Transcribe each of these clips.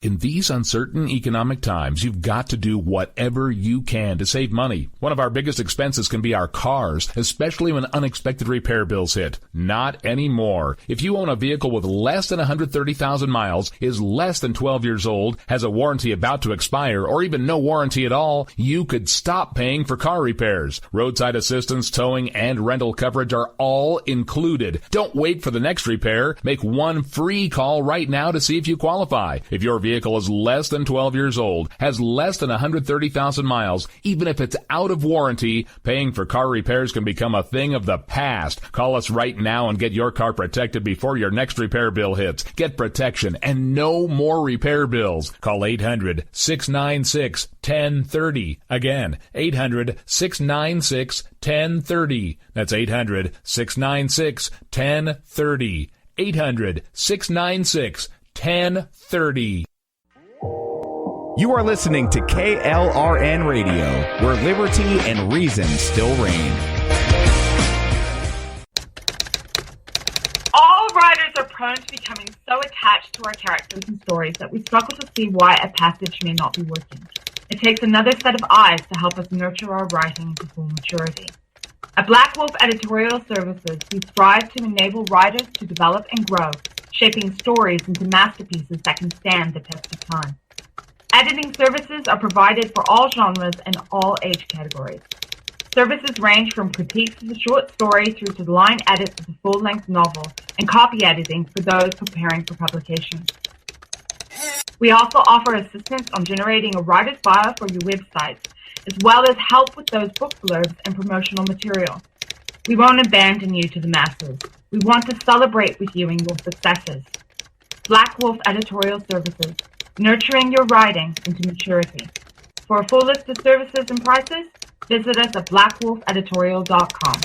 In these uncertain economic times, you've got to do whatever you can to save money. One of our biggest expenses can be our cars, especially when unexpected repair bills hit. Not anymore. If you own a vehicle with less than 130,000 miles, is less than 12 years old, has a warranty about to expire, or even no warranty at all, you could stop paying for car repairs. Roadside assistance, towing, and rental coverage are all included. Don't wait for the next repair. Make one free call right now to see if you qualify. If your vehicle is less than 12 years old, has less than 130,000 miles, even if it's out of warranty, paying for car repairs can become a thing of the past. Call us right now and get your car protected before your next repair bill hits. Get protection and no more repair bills. Call 800-696-1030. Again, 800-696-1030. That's 800-696-1030. 800-696-1030. You are listening to KLRN Radio, where liberty and reason still reign. All writers are prone to becoming so attached to our characters and stories that we struggle to see why a passage may not be working. It takes another set of eyes to help us nurture our writing to full maturity. At Black Wolf Editorial Services, we strive to enable writers to develop and grow, shaping stories into masterpieces that can stand the test of time. Editing services are provided for all genres and all age categories. Services range from critiques of the short story through to the line edits of the full-length novel and copy editing for those preparing for publication. We also offer assistance on generating a writer's bio for your websites, as well as help with those book blurbs and promotional material. We won't abandon you to the masses. We want to celebrate with you in your successes. Black Wolf Editorial Services, nurturing your writing into maturity. For a full list of services and prices, visit us at blackwolfeditorial.com.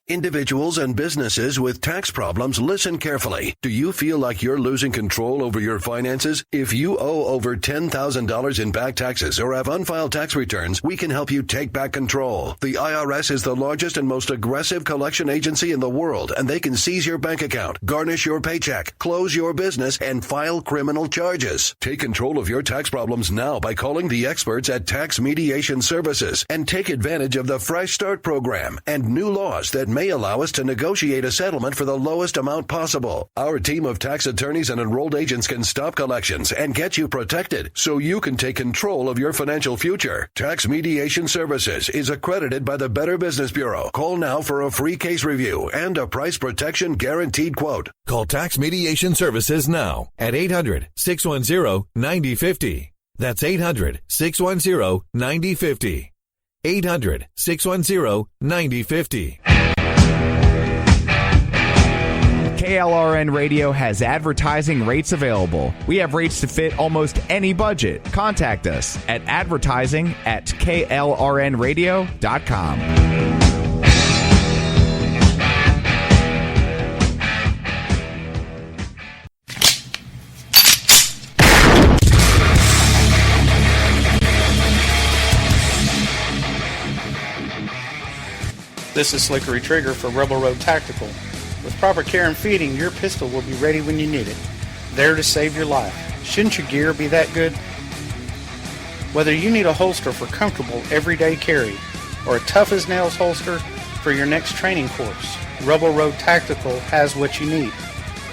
Individuals and businesses with tax problems, listen carefully. Do you feel like you're losing control over your finances? If you owe over $10,000 in back taxes or have unfiled tax returns, we can help you take back control. The IRS is the largest and most aggressive collection agency in the world, and they can seize your bank account, garnish your paycheck, close your business, and file criminal charges. Take control of your tax problems now by calling the experts at Tax Mediation Services and take advantage of the Fresh Start program and new laws that may allow us to negotiate a settlement for the lowest amount possible. Our team of tax attorneys and enrolled agents can stop collections and get you protected so you can take control of your financial future. Tax Mediation Services is accredited by the Better Business Bureau. Call now for a free case review and a price protection guaranteed quote. Call Tax Mediation Services now at 800-610-9050. That's 800-610-9050. 800-610-9050. KLRN Radio has advertising rates available. We have rates to fit almost any budget. Contact us at advertising@klrnradio.com. This is Slickery Trigger for Rebel Road Tactical. With proper care and feeding, your pistol will be ready when you need it, there to save your life. Shouldn't your gear be that good? Whether you need a holster for comfortable everyday carry or a tough-as-nails holster for your next training course, Rebel Road Tactical has what you need.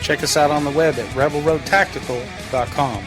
Check us out on the web at rebelroadtactical.com.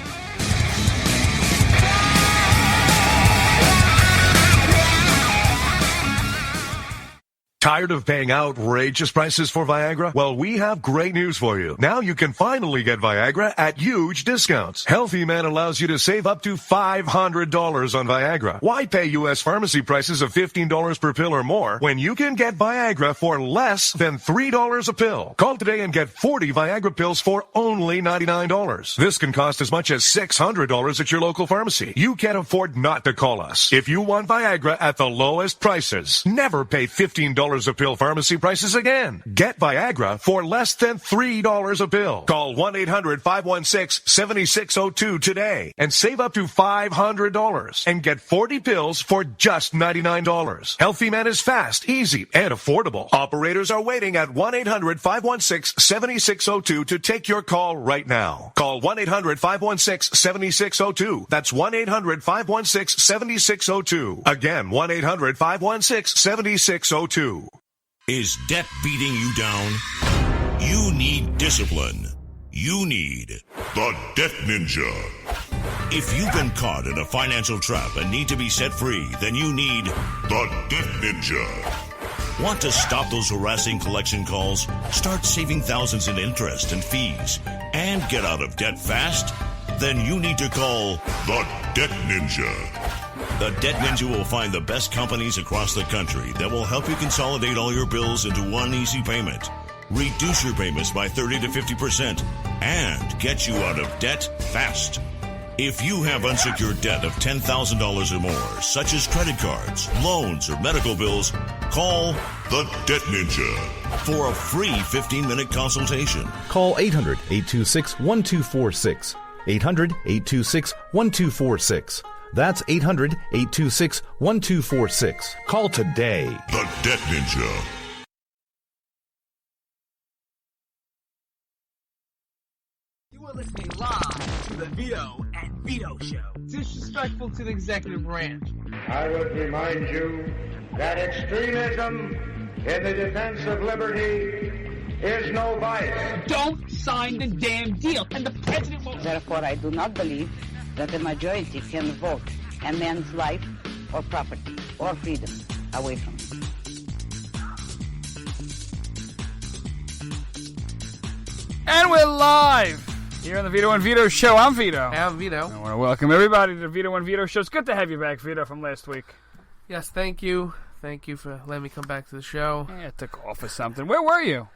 Tired of paying outrageous prices for Viagra? Well, we have great news for you. Now you can finally get Viagra at huge discounts. Healthy Man allows you to save up to $500 on Viagra. Why pay U.S. pharmacy prices of $15 per pill or more when you can get Viagra for less than $3 a pill? Call today and get 40 Viagra pills for only $99. This can cost as much as $600 at your local pharmacy. You can't afford not to call us. If you want Viagra at the lowest prices, never pay $15 $3 a pill pharmacy prices again. Get Viagra for less than $3 a pill. Call 1-800-516-7602 today and save up to $500 and get 40 pills for just $99. Healthy Man is fast, easy, and affordable. Operators are waiting at 1-800-516-7602 to take your call right now. Call 1-800-516-7602. That's 1-800-516-7602. Again, 1-800-516-7602. Is debt beating you down? You need discipline. You need the Debt Ninja. If you've been caught in a financial trap and need to be set free, then you need the Debt Ninja. Want to stop those harassing collection calls? Start saving thousands in interest and fees and get out of debt fast? Then you need to call the Debt Ninja. The Debt Ninja will find the best companies across the country that will help you consolidate all your bills into one easy payment, reduce your payments by 30 to 50%, and get you out of debt fast. If you have unsecured debt of $10,000 or more, such as credit cards, loans, or medical bills, call the Debt Ninja for a free 15-minute consultation. Call 800-826-1246. 800-826-1246. That's 800-826-1246. Call today. The Debt Ninja. You are listening live to the Vito and Vito Show. Disrespectful to the executive branch. I would remind you that extremism in the defense of liberty is no vice. Don't sign the damn deal, and the president won't. Therefore, I do not believe that the majority can vote a man's life or property or freedom away from him. And we're live here on the Vito and Vito Show. I'm Vito. I'm Vito. I want to welcome everybody to the Vito and Vito Show. It's good to have you back, Vito, from last week. Yes, thank you. Thank you for letting me come back to the show. Yeah, I took off or something. Where were you?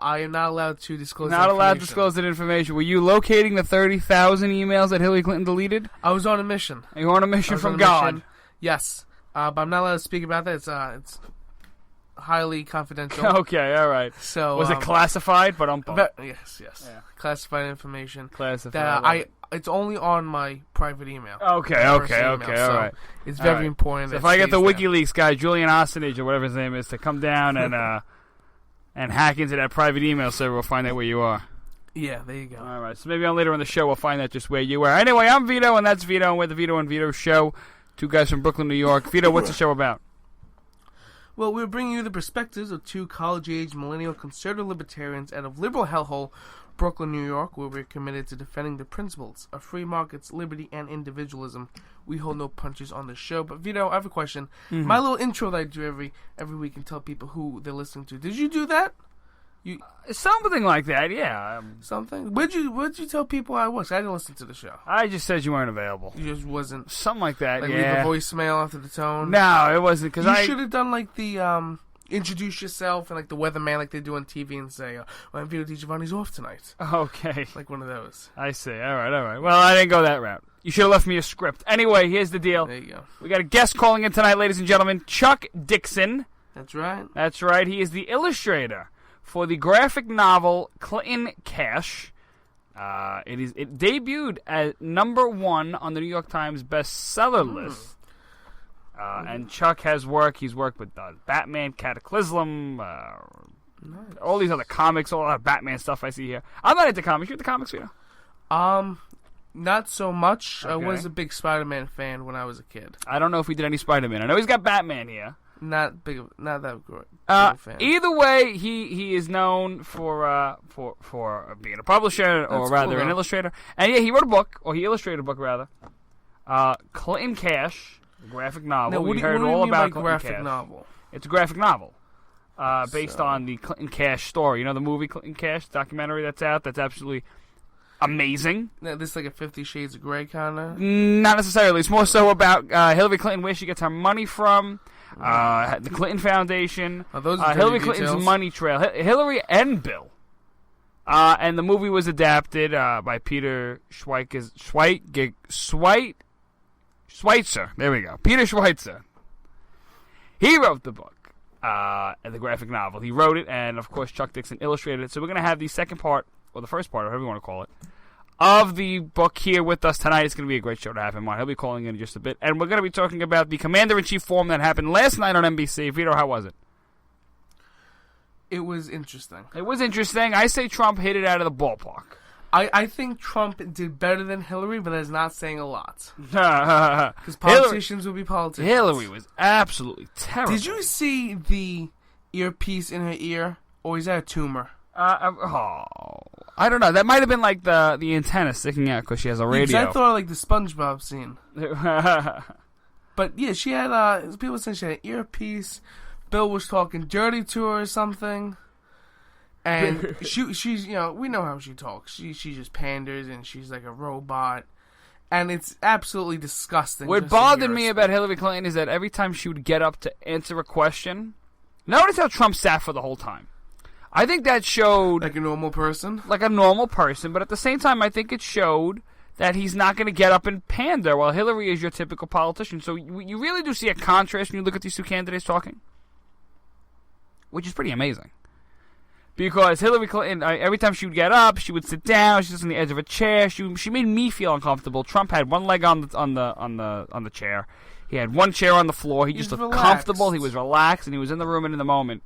I am not allowed to disclose Not allowed to disclose that information. Were you locating the 30,000 emails that Hillary Clinton deleted? I was on a mission. You were on a mission from God? Mission. Yes. But I'm not allowed to speak about that. It's highly confidential. Okay, all right. So was it classified? Yes. Yeah. Classified information. Classified. It's only on my private email. Okay, all right. It's very important. So if I get the WikiLeaks guy, Julian Assange, or whatever his name is, to come down and hack into that private email server, we'll find out where you are. Yeah, there you go. All right, so maybe on later in the show we'll find out just where you are. Anyway, I'm Vito, and that's Vito, and we're the Vito and Vito Show. Two guys from Brooklyn, New York. Vito, what's the show about? Well, we're bringing you the perspectives of two college-age millennial conservative libertarians out of liberal hellhole, Brooklyn, New York, where we're committed to defending the principles of free markets, liberty, and individualism. We hold no punches on the show. But, Vito, I have a question. Mm-hmm. My little intro that I do every week and tell people who they're listening to. Did you do that? Something like that, yeah. Something? Where'd you tell people I was? I didn't listen to the show. I just said you weren't available. You just wasn't. Something like that, like yeah. Leave a voicemail after the tone? No, it wasn't. Cause you should have done like the introduce yourself and like the weatherman like they do on TV and say, well, Vito DiGiovanni's off tonight. Okay. Like one of those. I see. All right. Well, I didn't go that route. You should have left me a script. Anyway, here's the deal. There you go. We got a guest calling in tonight, ladies and gentlemen. Chuck Dixon. That's right. That's right. He is the illustrator for the graphic novel Clinton Cash. It debuted at #1 on the New York Times bestseller list. And Chuck has work. He's worked with Batman, Cataclysm, all these other comics, all that Batman stuff I see here. I'm not into comics. You into comics, Vito? Not so much. Okay. I was a big Spider-Man fan when I was a kid. I don't know if he did any Spider-Man. I know he's got Batman here. Not that great. Either way, he is known for being a publisher, or rather an illustrator. And yeah, he wrote a book, or he illustrated a book rather. Clinton Cash, a graphic novel. Now, what do you mean by graphic novel? It's a graphic novel based on the Clinton Cash story. You know the movie Clinton Cash documentary that's out. That's absolutely amazing. Now, this is like a 50 Shades of Grey kind of? Not necessarily. It's more so about Hillary Clinton, where she gets her money from. The Clinton Foundation, Hillary Clinton's money trail, Hillary and Bill. And the movie was adapted by Peter Schweitzer. There we go. Peter Schweitzer. He wrote the book, the graphic novel. He wrote it, and of course Chuck Dixon illustrated it. So we're going to have the second part, or the first part, or whatever you want to call it, of the book here with us tonight. It's going to be a great show to have him on. He'll be calling in just a bit. And we're going to be talking about the Commander-in-Chief forum that happened last night on NBC. Vito, how was it? It was interesting. It was interesting. I say Trump hit it out of the ballpark. I think Trump did better than Hillary, but that's not saying a lot. Because politicians will be politicians. Hillary was absolutely terrible. Did you see the earpiece in her ear? Or is that a tumor? I don't know. That might have been like the antenna sticking out because she has a radio. I thought like the SpongeBob scene. But yeah, she had, people saying she had an earpiece. Bill was talking dirty to her or something. And she's, you know, we know how she talks. She just panders and she's like a robot. And it's absolutely disgusting. What bothered me about Hillary Clinton is that every time she would get up to answer a question, notice how Trump sat for the whole time. I think that showed... Like a normal person? Like a normal person, but at the same time, I think it showed that he's not going to get up and pander, while Hillary is your typical politician. So you really do see a contrast when you look at these two candidates talking, which is pretty amazing. Because Hillary Clinton, every time she would get up, she would sit down. She's just on the edge of a chair. She made me feel uncomfortable. Trump had one leg on the chair. He had one chair on the floor. He just looked comfortable. He was relaxed, and he was in the room and in the moment.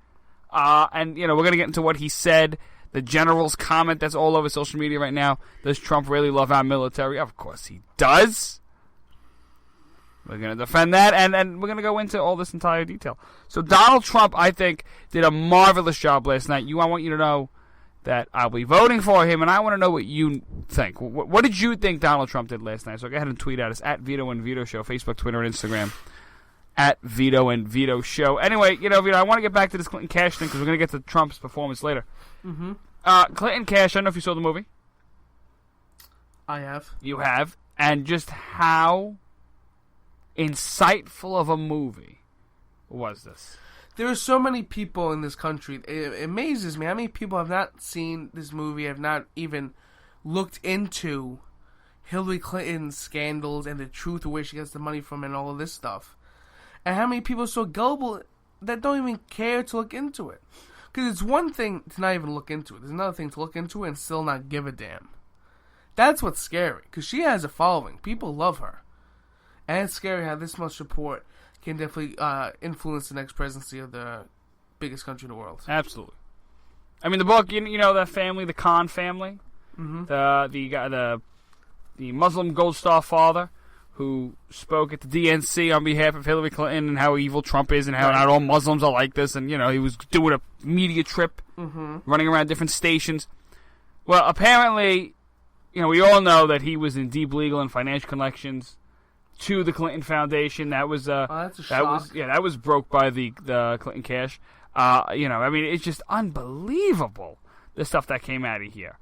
And you know, we're gonna get into what he said. The general's comment that's all over social media right now. Does Trump really love our military? Of course he does. We're going to defend that, and we're going to go into all this entire detail. So Donald Trump, I think, did a marvelous job last night. I want you to know that I'll be voting for him, and I want to know what you think. What did you think Donald Trump did last night? So go ahead and tweet at us, at Vito and Vito Show, Facebook, Twitter, and Instagram, at Vito and Vito Show. Anyway, you know, Vito, I want to get back to this Clinton Cash thing, because we're going to get to Trump's performance later. Mm-hmm. Clinton Cash, I don't know if you saw the movie. I have. You have. And just how insightful of a movie was this? There are so many people in this country. It amazes me how many people have not seen this movie, have not even looked into Hillary Clinton's scandals and the truth of where she gets the money from and all of this stuff. And how many people are so gullible that don't even care to look into it. Because it's one thing to not even look into it. There's another thing to look into it and still not give a damn. That's what's scary. Because she has a following. People love her. And it's scary how this much support can definitely influence the next presidency of the biggest country in the world. Absolutely. I mean, the book, you know that family, the Khan family? Mm-hmm. The Muslim Gold Star father who spoke at the DNC on behalf of Hillary Clinton and how evil Trump is and how not all Muslims are like this. And, you know, he was doing a media trip, running around different stations. Well, apparently, you know, we all know that he was in deep legal and financial connections to the Clinton Foundation. That was that's a shock. That was broke by the Clinton Cash. You know, I mean, it's just unbelievable the stuff that came out of here.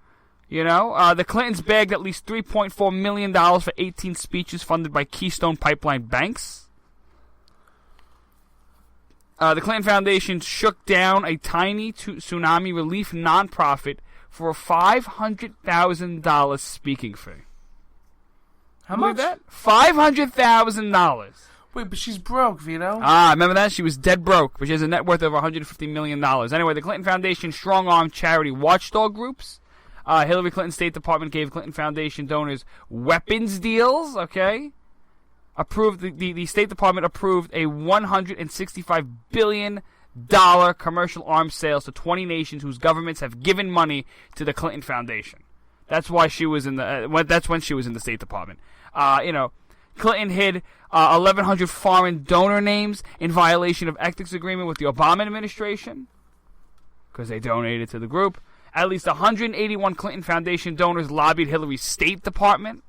You know, the Clintons bagged at least $3.4 million for 18 speeches funded by Keystone Pipeline banks. The Clinton Foundation shook down a tiny tsunami relief nonprofit for a $500,000 speaking fee. How much? That? $500,000. Wait, but she's broke, Vito. Remember that? She was dead broke, but she has a net worth of $150 million. Anyway, the Clinton Foundation strong-armed charity watchdog groups. Hillary Clinton's State Department gave Clinton Foundation donors weapons deals, okay? The State Department approved a $165 billion commercial arms sales to 20 nations whose governments have given money to the Clinton Foundation. That's why she was in the. That's when she was in the State Department. You know, Clinton hid 1,100 foreign donor names in violation of ethics agreement with the Obama administration because they donated to the group. At least 181 Clinton Foundation donors lobbied Hillary's State Department.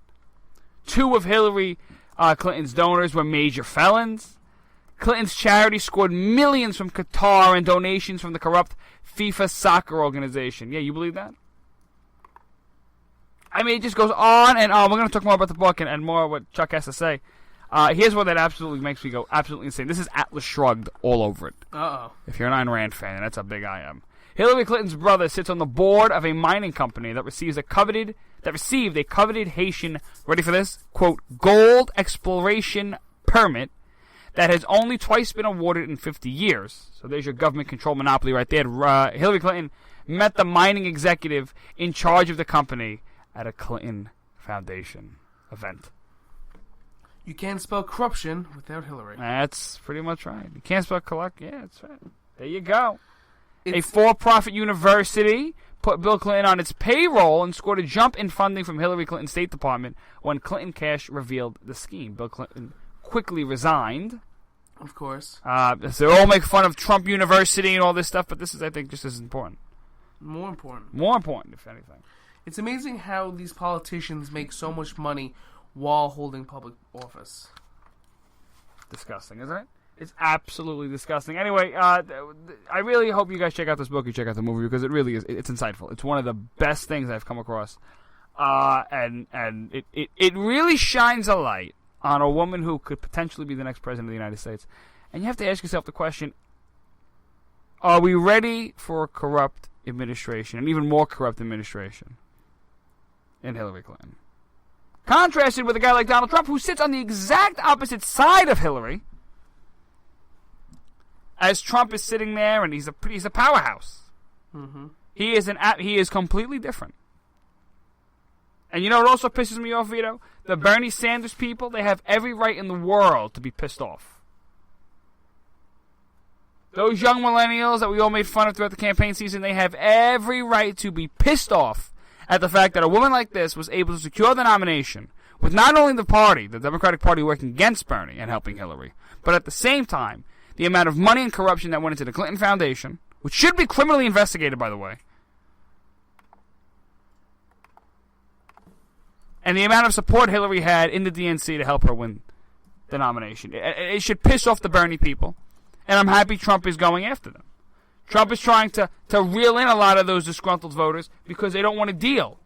2 of Hillary Clinton's donors were major felons. Clinton's charity scored millions from Qatar and donations from the corrupt FIFA soccer organization. Yeah, you believe that? I mean, it just goes on and on. We're going to talk more about the book and more what Chuck has to say. Here's what that absolutely makes me go absolutely insane. This is Atlas Shrugged all over it. Uh-oh. If you're an Ayn Rand fan, and that's how big I am. Hillary Clinton's brother sits on the board of a mining company that received a coveted Haitian, ready for this, quote, gold exploration permit that has only twice been awarded in 50 years. So there's your government-controlled monopoly right there. Hillary Clinton met the mining executive in charge of the company at a Clinton Foundation event. You can't spell corruption without Hillary. That's pretty much right. You can't spell collect. Yeah, that's right. There you go. A for-profit university put Bill Clinton on its payroll and scored a jump in funding from Hillary Clinton's State Department when Clinton Cash revealed the scheme. Bill Clinton quickly resigned. Of course. So they all make fun of Trump University and all this stuff, but this is, I think, just as important. More important. More important, if anything. It's amazing how these politicians make so much money while holding public office. Disgusting, isn't it? It's absolutely disgusting. Anyway, I really hope you guys check out this book, you check out the movie, because it really is. It's insightful. It's one of the best things I've come across, and it really shines a light on a woman who could potentially be the next president of the United States. And you have to ask yourself the question: are we ready for a corrupt administration, an even more corrupt administration in Hillary Clinton? Contrasted with a guy like Donald Trump, who sits on the exact opposite side of Hillary, as Trump is sitting there, and he's a powerhouse. Mm-hmm. He is completely different. And you know what also pisses me off, Vito? The Bernie Sanders people, they have every right in the world to be pissed off. Those young millennials that we all made fun of throughout the campaign season, they have every right to be pissed off at the fact that a woman like this was able to secure the nomination with not only the party, the Democratic Party, working against Bernie and helping Hillary, but at the same time, the amount of money and corruption that went into the Clinton Foundation, which should be criminally investigated, by the way, and the amount of support Hillary had in the DNC to help her win the nomination. It should piss off the Bernie people, and I'm happy Trump is going after them. Trump is trying to reel in a lot of those disgruntled voters because they don't want to deal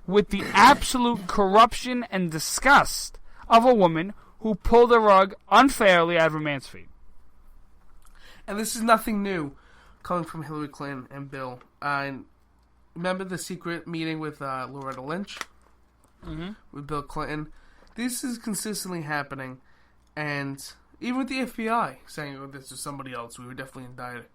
with the absolute corruption and disgust of a woman who pulled the rug unfairly out of a man's feet. And this is nothing new coming from Hillary Clinton and Bill. Remember the secret meeting with Loretta Lynch? Mm-hmm. With Bill Clinton? This is consistently happening, and even with the FBI saying, oh, this is somebody else, we were definitely indicted.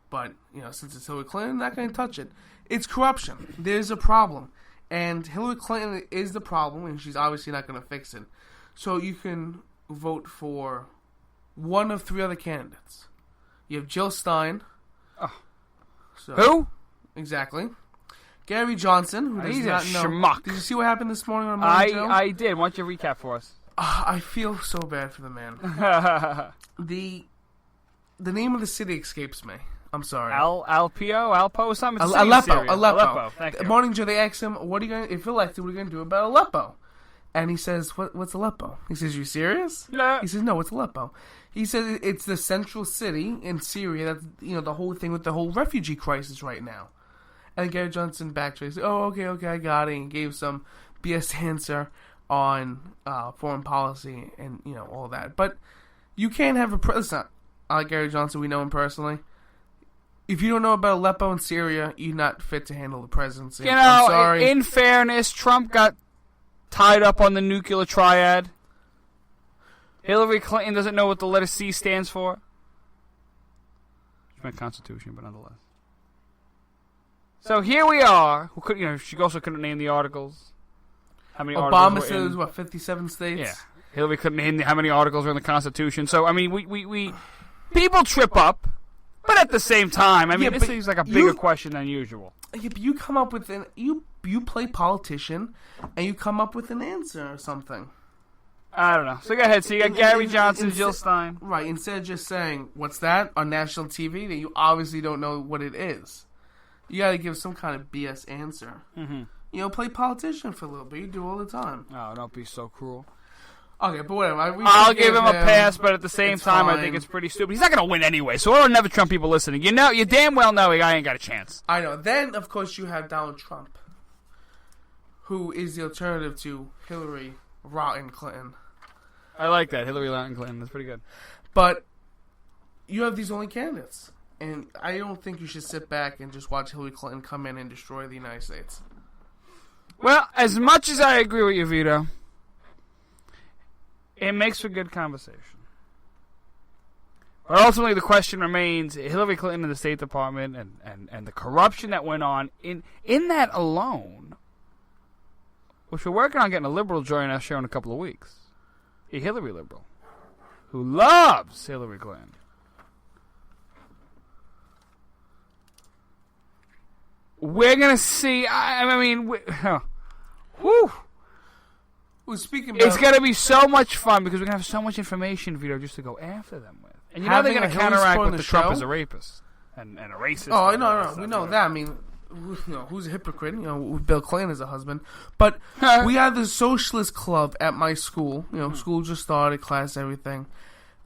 But, since it's Hillary Clinton, not going to touch it. It's corruption. There's a problem. And Hillary Clinton is the problem, and she's obviously not going to fix it. So you can vote for one of three other candidates. You have Jill Stein. Oh. So, who? Exactly. Gary Johnson, who does not know. Schmuck. Did you see what happened this morning on Morning Joe? I did. Why don't you recap for us? I feel so bad for the man. The name of the city escapes me. I'm sorry. Alpo, something. Aleppo. Thank you. Morning Joe, they asked him, "What are you going? If elected, what are you going to do about Aleppo?" And he says, "What's Aleppo?" He says, "You serious?" No. He says, "No, what's Aleppo?" He says, "It's the central city in Syria. That's the whole thing with the whole refugee crisis right now." And Gary Johnson backtracks. Oh, okay, I got it. And gave some BS answer on foreign policy and all that. But you can't have listen, I like Gary Johnson. We know him personally. If you don't know about Aleppo and Syria, you're not fit to handle the presidency. I'm sorry. In fairness, Trump got tied up on the nuclear triad. Hillary Clinton doesn't know what the letter C stands for. It's my Constitution, but nonetheless. So here we are. Who could she also couldn't name the articles. How many Obama articles says, 57 states? Yeah. Hillary couldn't name how many articles are in the Constitution. So, I mean, we people trip up, but at the same time, this seems like a bigger question than usual. Yeah, but you come up with you play politician, and you come up with an answer or something. I don't know. So go ahead. So you got Gary Johnson, Jill Stein. Right. Instead of just saying, what's that, on national TV, then you obviously don't know what it is. You got to give some kind of BS answer. Mm-hmm. Play politician for a little bit. You do all the time. Oh, don't be so cruel. Okay, but whatever. I'll give him a pass, but at the same time, I think it's pretty stupid. He's not going to win anyway, so all never Trump people listening. You damn well know I ain't got a chance. I know. Then, of course, you have Donald Trump, who is the alternative to Hillary Rotten Clinton. I like that. Hillary Rotten Clinton. That's pretty good. But you have these only candidates. And I don't think you should sit back and just watch Hillary Clinton come in and destroy the United States. Well, as much as I agree with you, Vito, It makes for good conversation. But ultimately, the question remains: Hillary Clinton and the State Department, and the corruption that went on in that alone, which we're working on getting a liberal join our show in a couple of weeks, a Hillary liberal who loves Hillary Clinton. We're gonna see. I mean, whew. Well, speaking about, it's gonna be so much fun because we're gonna have so much information, Vito, just to go after them with. And you know they're going to counteract with the Trump as a rapist and a racist. Oh, no. We know that. I mean, who's a hypocrite? Bill Clinton is a husband. But we had the Socialist Club at my school. School just started, class, everything.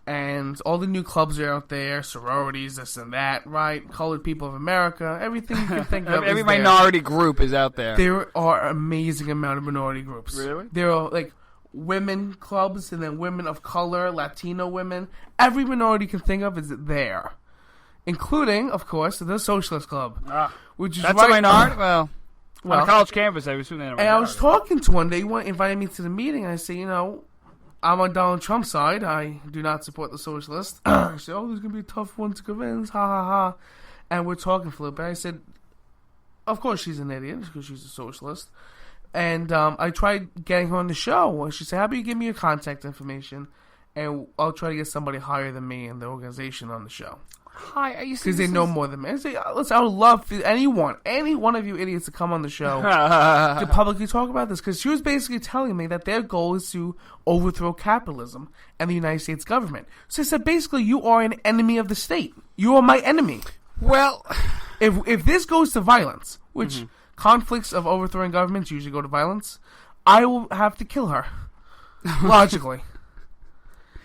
And all the new clubs are out there, sororities, this and that, right? Colored People of America, everything you can think of. Every minority group is out there. There are an amazing amount of minority groups. Really? There are, women clubs and then women of color, Latino women. Every minority you can think of is there, including, of course, the Socialist Club, which is that's a minority. Well, on a college campus, I assume they're a minority. And I was talking to one day, he invited me to the meeting, and I said, I'm on Donald Trump's side. I do not support the socialists. I said, there's gonna be a tough one to convince. Ha ha ha. And we're talking for a little bit. I said, of course she's an idiot because she's a socialist. And I tried getting her on the show. She said, how about you give me your contact information, and I'll try to get somebody higher than me in the organization on the show. Hi, are you because they know more than me. I say, listen, I would love for any one of you idiots to come on the show to publicly talk about this. Because she was basically telling me that their goal is to overthrow capitalism and the United States government. So I said, basically, you are an enemy of the state. You are my enemy. Well, if this goes to violence, which conflicts of overthrowing governments usually go to violence, I will have to kill her. Logically.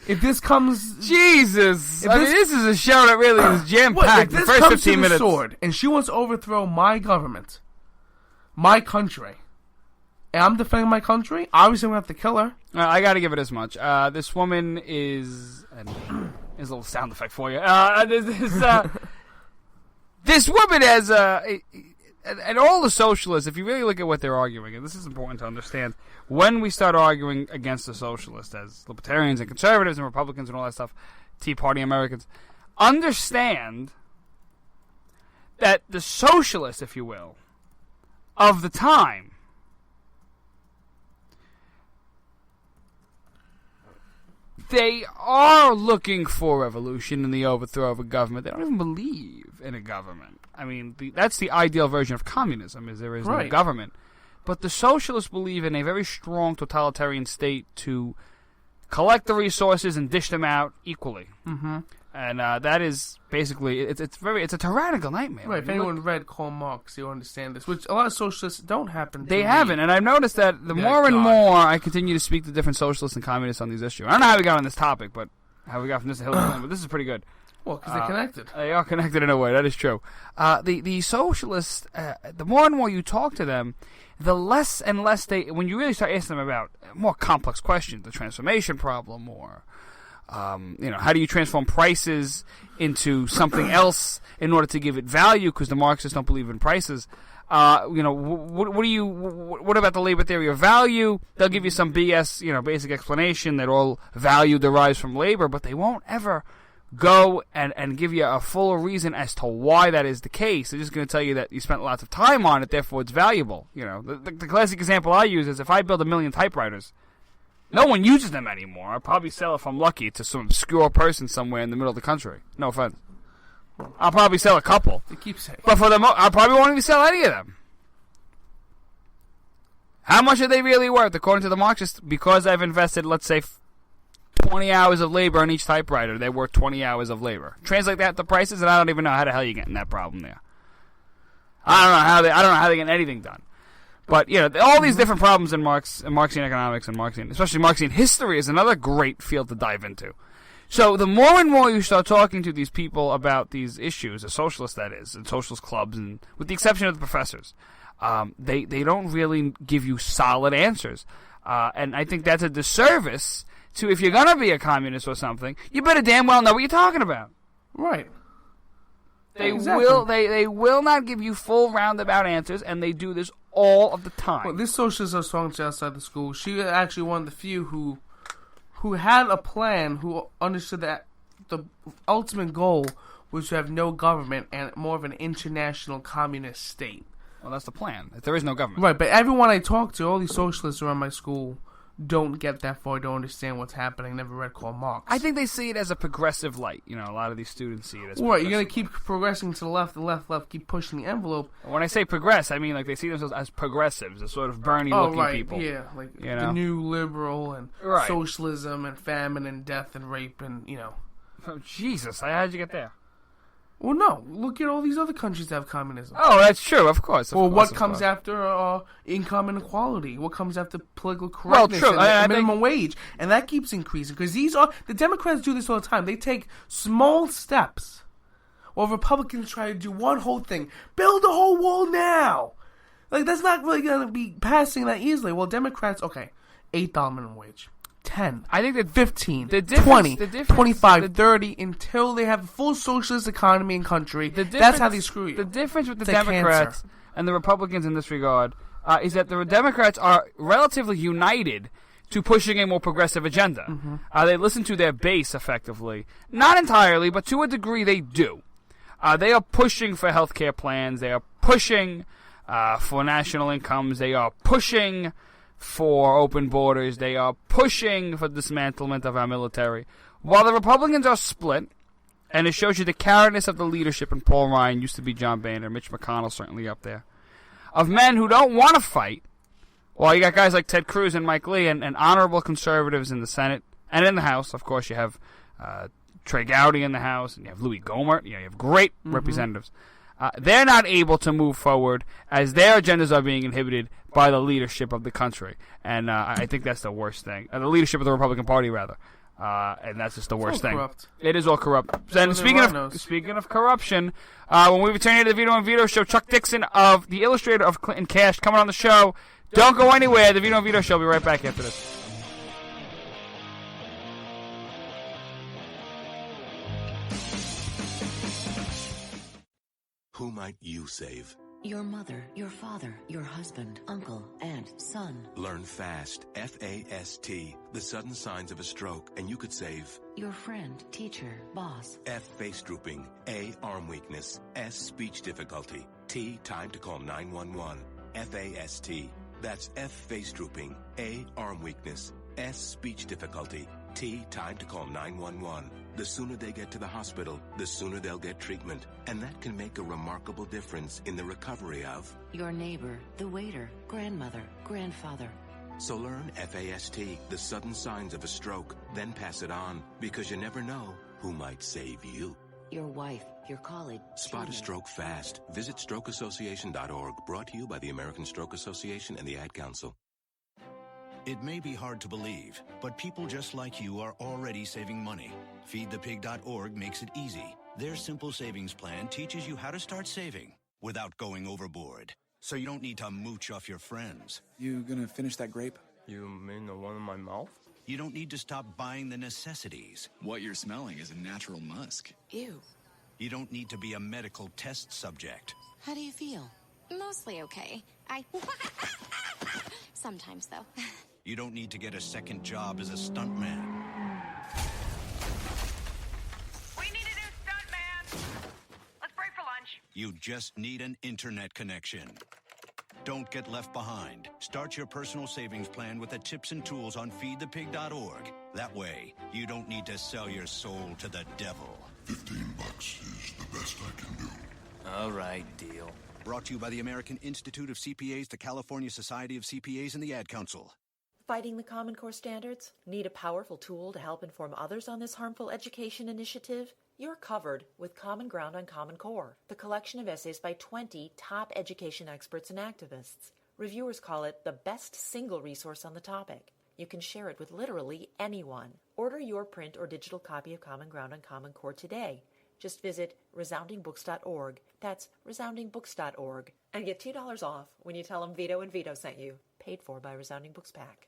If this comes... Jesus! This is a show that really is jam-packed. The first 15 minutes. Sword, and she wants to overthrow my government, my country, and I'm defending my country, obviously I'm going to have to kill her. I got to give it as much. This woman is... Here's a little sound effect for you. This woman has... And all the socialists, if you really look at what they're arguing, and this is important to understand, when we start arguing against the socialists as libertarians and conservatives and Republicans and all that stuff, Tea Party Americans, understand that the socialists, if you will, of the time, they are looking for revolution and the overthrow of a government. They don't even believe in a government. I mean, that's the ideal version of communism, is there is no government. But the socialists believe in a very strong totalitarian state to collect the resources and dish them out equally. Mm-hmm. And that is basically, it's a tyrannical nightmare. Right, if anyone read Karl Marx, you'll understand this, which a lot of socialists don't happen to They haven't, and I've noticed that the more and more I continue to speak to different socialists and communists on these issues. I don't know how we got on this topic, but how we got from this to Hillary Clinton, but this is pretty good. Well, because they're connected. They are connected in a way, that is true. The socialists, the more and more you talk to them, the less and less when you really start asking them about more complex questions, the transformation problem, or how do you transform prices into something else in order to give it value? Because the Marxists don't believe in prices. What about the labor theory of value? They'll give you some BS, basic explanation that all value derives from labor, but they won't ever go and give you a full reason as to why that is the case. They're just going to tell you that you spent lots of time on it, therefore it's valuable. The classic example I use is if I build 1 million typewriters, no one uses them anymore. I'll probably sell, if I'm lucky, to some obscure person somewhere in the middle of the country. No offense. I'll probably sell a couple. They keep saying. But for I probably won't even sell any of them. How much are they really worth, according to the Marxists? Because I've invested, let's say, 20 hours of labor on each typewriter, they're worth 20 hours of labor. Translate that to prices, and I don't even know how the hell you're getting that problem there. I don't know how they get anything done. But all these different problems in Marxian economics and especially Marxian history is another great field to dive into. So the more and more you start talking to these people about these issues, the socialists that is, and socialist clubs, and with the exception of the professors, they don't really give you solid answers. And I think that's a disservice to, if you're going to be a communist or something, you better damn well know what you're talking about. Right. They will not give you full roundabout answers, and they do this all of the time. Well, this socialist I was talking to outside the school, she was actually one of the few who who had a plan, who understood that the ultimate goal was to have no government and more of an international communist state. Well, that's the plan. There is no government. Right, but everyone I talk to, all these socialists around my school, don't get that far, don't understand what's happening, never read Karl Marx. I think they see it as a progressive light. You know, a lot of these students see it as right, you're going to keep progressing to the left, keep pushing the envelope. When I say progress, I mean like they see themselves as progressives, as sort of Bernie-looking people. Yeah, like you know? The new liberal and socialism and famine and death and rape and, you know. Oh, Jesus, how'd you get there? Well, no. Look at all these other countries that have communism. Oh, that's true, of course. What comes after income inequality? What comes after political correctness and minimum wage? And that keeps increasing because the Democrats do this all the time. They take small steps, while Republicans try to do one whole thing: build a whole wall now. Like that's not really going to be passing that easily. Well, Democrats, okay, $8 minimum wage. 10, I think that 15, 20, 25, 30 until they have a full socialist economy and country. That's how they screw you. The difference with the Democrats and the Republicans in this regard is that the Democrats are relatively united to pushing a more progressive agenda. Mm-hmm. They listen to their base effectively. Not entirely, but to a degree they do. They are pushing for health care plans. They are pushing for national incomes. They are pushing for open borders. They are pushing for dismantlement of our military. While the Republicans are split, and it shows you the cowardness of the leadership, and Paul Ryan used to be John Boehner, Mitch McConnell certainly up there, of men who don't want to fight. Well, you got guys like Ted Cruz and Mike Lee and honorable conservatives in the Senate and in the House. Of course, you have Trey Gowdy in the House, and you have Louis Gohmert. You have great representatives. They're not able to move forward as their agendas are being inhibited by the leadership of the country. And I think that's the worst thing. The leadership of the Republican Party, rather. And that's just the worst thing. Corrupt. It is all corrupt. And speaking of corruption, when we return here to the Vito and Vito Show, Chuck Dixon, of the illustrator of Clinton Cash, coming on the show. Don't go anywhere. The Vito and Vito Show will be right back after this. Who might you save? Your mother, your father, your husband, uncle, aunt, son. Learn FAST, F-A-S-T, the sudden signs of a stroke, and you could save your friend, teacher, boss. F, face drooping. A, arm weakness. S, speech difficulty. T, time to call 911. F-A-S-T. That's F, face drooping. A, arm weakness. S, speech difficulty. T, time to call 911. The sooner they get to the hospital, the sooner they'll get treatment. And that can make a remarkable difference in the recovery of your neighbor, the waiter, grandmother, grandfather. So learn FAST, the sudden signs of a stroke, then pass it on, because you never know who might save you. Your wife, your colleague. Spot a stroke fast. Visit strokeassociation.org, brought to you by the American Stroke Association and the Ad Council. It may be hard to believe, but people just like you are already saving money. FeedThePig.org makes it easy. Their simple savings plan teaches you how to start saving without going overboard. So you don't need to mooch off your friends. You gonna finish that grape? You mean the one in my mouth? You don't need to stop buying the necessities. What you're smelling is a natural musk. Ew. You don't need to be a medical test subject. How do you feel? Mostly okay. Sometimes, though. You don't need to get a second job as a stuntman. We need a new stuntman. Let's break for lunch. You just need an internet connection. Don't get left behind. Start your personal savings plan with the tips and tools on feedthepig.org. That way, you don't need to sell your soul to the devil. $15 is the best I can do. All right, deal. Brought to you by the American Institute of CPAs, the California Society of CPAs, and the Ad Council. Fighting the Common Core standards? Need a powerful tool to help inform others on this harmful education initiative? You're covered with Common Ground on Common Core, the collection of essays by 20 top education experts and activists. Reviewers call it the best single resource on the topic. You can share it with literally anyone. Order your print or digital copy of Common Ground on Common Core today. Just visit resoundingbooks.org. That's resoundingbooks.org. And get $2 off when you tell them Vito and Vito sent you. Paid for by Resounding Books Pack.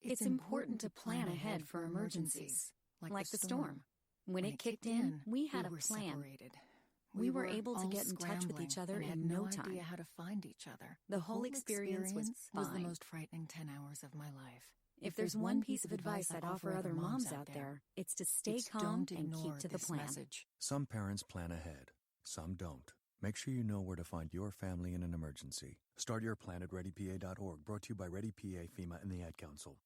It's important to plan ahead for emergencies, like the storm. When it kicked in, we had a plan. Separated. We were able to get in touch with each other in no time. Idea how to find each other. The whole experience was fine. was the most frightening 10 hours of my life. If there's one piece of advice I'd offer other moms out there, it's to stay calm and keep to the plan. Some parents plan ahead, some don't. Make sure you know where to find your family in an emergency. Start your plan at ReadyPA.org, brought to you by ReadyPA, FEMA, and the Ad Council.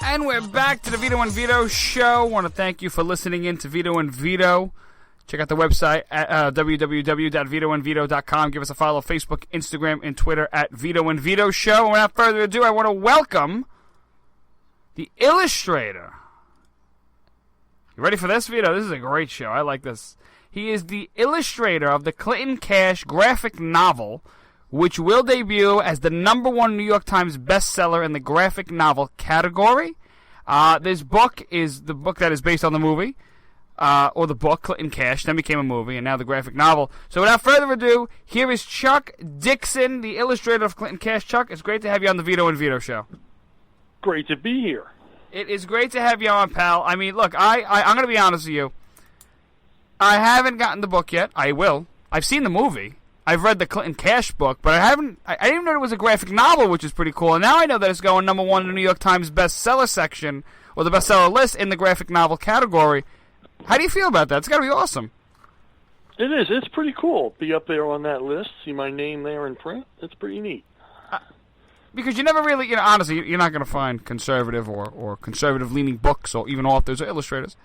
And we're back to the Vito and Vito Show. Want to thank you for listening in to Vito and Vito. Check out the website at www.vitoandvito.com. Give us a follow on Facebook, Instagram, and Twitter at Vito and Vito Show. And without further ado, I want to welcome the illustrator. You ready for this, Vito? This is a great show. I like this. He is the illustrator of the Clinton Cash graphic novel, which will debut as the #1 New York Times bestseller in the graphic novel category. This book is the book that is based on the movie, or the book, Clinton Cash, then became a movie, and now the graphic novel. So without further ado, here is Chuck Dixon, the illustrator of Clinton Cash. Chuck, it's great to have you on the Vito and Vito Show. Great to be here. It is great to have you on, pal. I mean, look, I'm going to be honest with you. I haven't gotten the book yet. I will. I've seen the movie. I've read the Clinton Cash book, but I didn't even know it was a graphic novel, which is pretty cool. And now I know that it's going #1 in the New York Times bestseller section, or the bestseller list in the graphic novel category. How do you feel about that? It's got to be awesome. It is. It's pretty cool. Be up there on that list. See my name there in print. It's pretty neat. Because you never really, honestly, you're not going to find conservative or conservative-leaning books or even authors or illustrators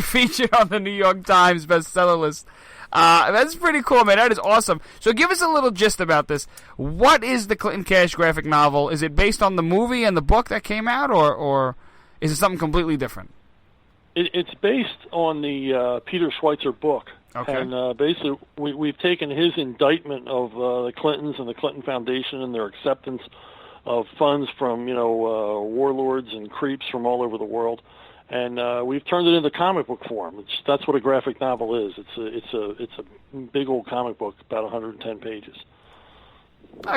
featured on the New York Times bestseller list. That's pretty cool, man. That is awesome. So give us a little gist about this. What is the Clinton Cash graphic novel? Is it based on the movie and the book that came out, or is it something completely different? It's based on the Peter Schweitzer book. Okay. And basically, we've taken his indictment of the Clintons and the Clinton Foundation and their acceptance of funds from, warlords and creeps from all over the world, and we've turned it into comic book form. That's what a graphic novel is. It's a big old comic book, about 110 pages.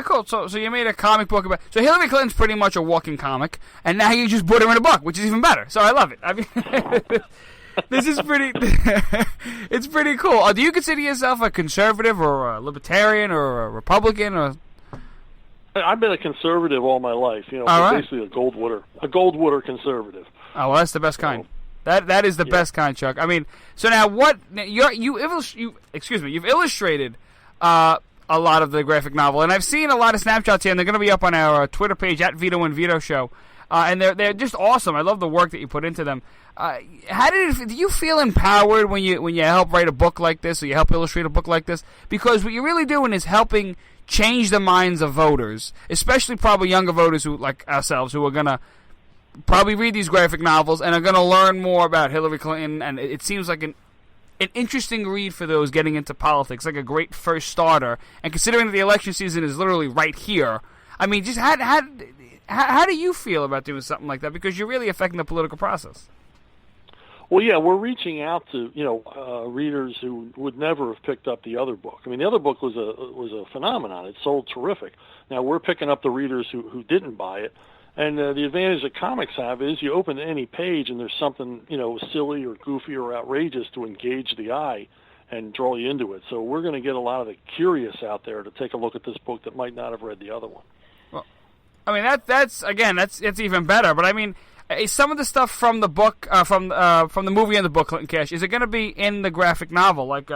Cool. So you made a comic book about. So Hillary Clinton's pretty much a walking comic, and now you just put her in a book, which is even better. So I love it. I mean, this is pretty. It's pretty cool. Do you consider yourself a conservative or a libertarian or a Republican or? I've been a conservative all my life. Basically a Goldwater conservative. Oh, well, that's the best kind. That is the best kind, Chuck. I mean, so now what? You've illustrated a lot of the graphic novel, and I've seen a lot of snapshots here, and they're going to be up on our Twitter page at Vito and Vito Show, and they're just awesome. I love the work that you put into them. Do you feel empowered when you help write a book like this, or you help illustrate a book like this? Because what you're really doing is helping change the minds of voters, especially probably younger voters who like ourselves, who are going to probably read these graphic novels and are going to learn more about Hillary Clinton, and it seems like an interesting read for those getting into politics, like a great first starter. And considering that the election season is literally right here, I mean, just how do you feel about doing something like that? Because you're really affecting the political process. Well, yeah, we're reaching out to readers who would never have picked up the other book. I mean, the other book was a phenomenon. It sold terrific. Now we're picking up the readers who didn't buy it. And the advantage that comics have is you open any page and there's something, silly or goofy or outrageous to engage the eye and draw you into it. So we're going to get a lot of the curious out there to take a look at this book that might not have read the other one. Well, I mean, that's even better. But I mean, some of the stuff from the book, from the movie and the book, Clinton Cash, is it going to be in the graphic novel? Like,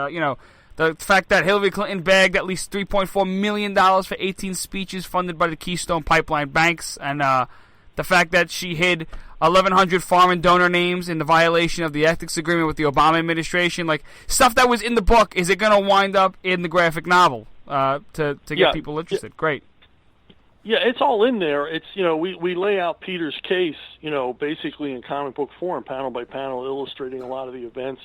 the fact that Hillary Clinton bagged at least $3.4 million for 18 speeches funded by the Keystone Pipeline banks, and the fact that she hid 1,100 foreign donor names in the violation of the ethics agreement with the Obama administration, like stuff that was in the book, is it going to wind up in the graphic novel to get people interested? Great. Yeah, it's all in there. It's we lay out Peter's case, basically in comic book form, panel by panel, illustrating a lot of the events.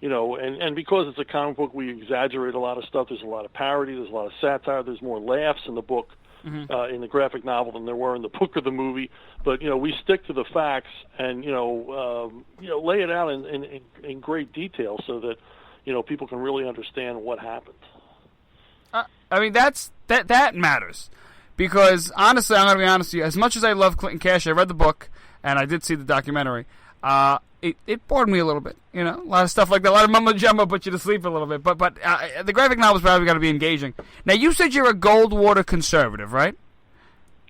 And because it's a comic book, we exaggerate a lot of stuff. There's a lot of parody. There's a lot of satire. There's more laughs in the book, in the graphic novel than there were in the book or the movie. But, we stick to the facts and, lay it out in great detail so that, people can really understand what happened. I mean, that matters. Because, honestly, I'm going to be honest with you, as much as I love Clinton Cash, I read the book, and I did see the documentary, it bored me a little bit. You know, a lot of stuff like that, a lot of mumbo jumbo put you to sleep a little bit. But the graphic novel's probably got to be engaging. Now, you said you're a Goldwater conservative, right?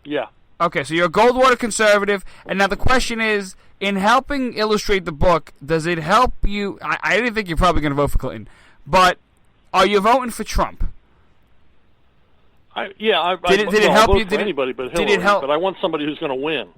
Yeah. Okay, so you're a Goldwater conservative, and now the question is, in helping illustrate the book, does it help you? I didn't think you're probably going to vote for Clinton, but are you voting for Trump? Did it help vote you? For anybody but Hillary, did it help? But I want somebody who's going to win.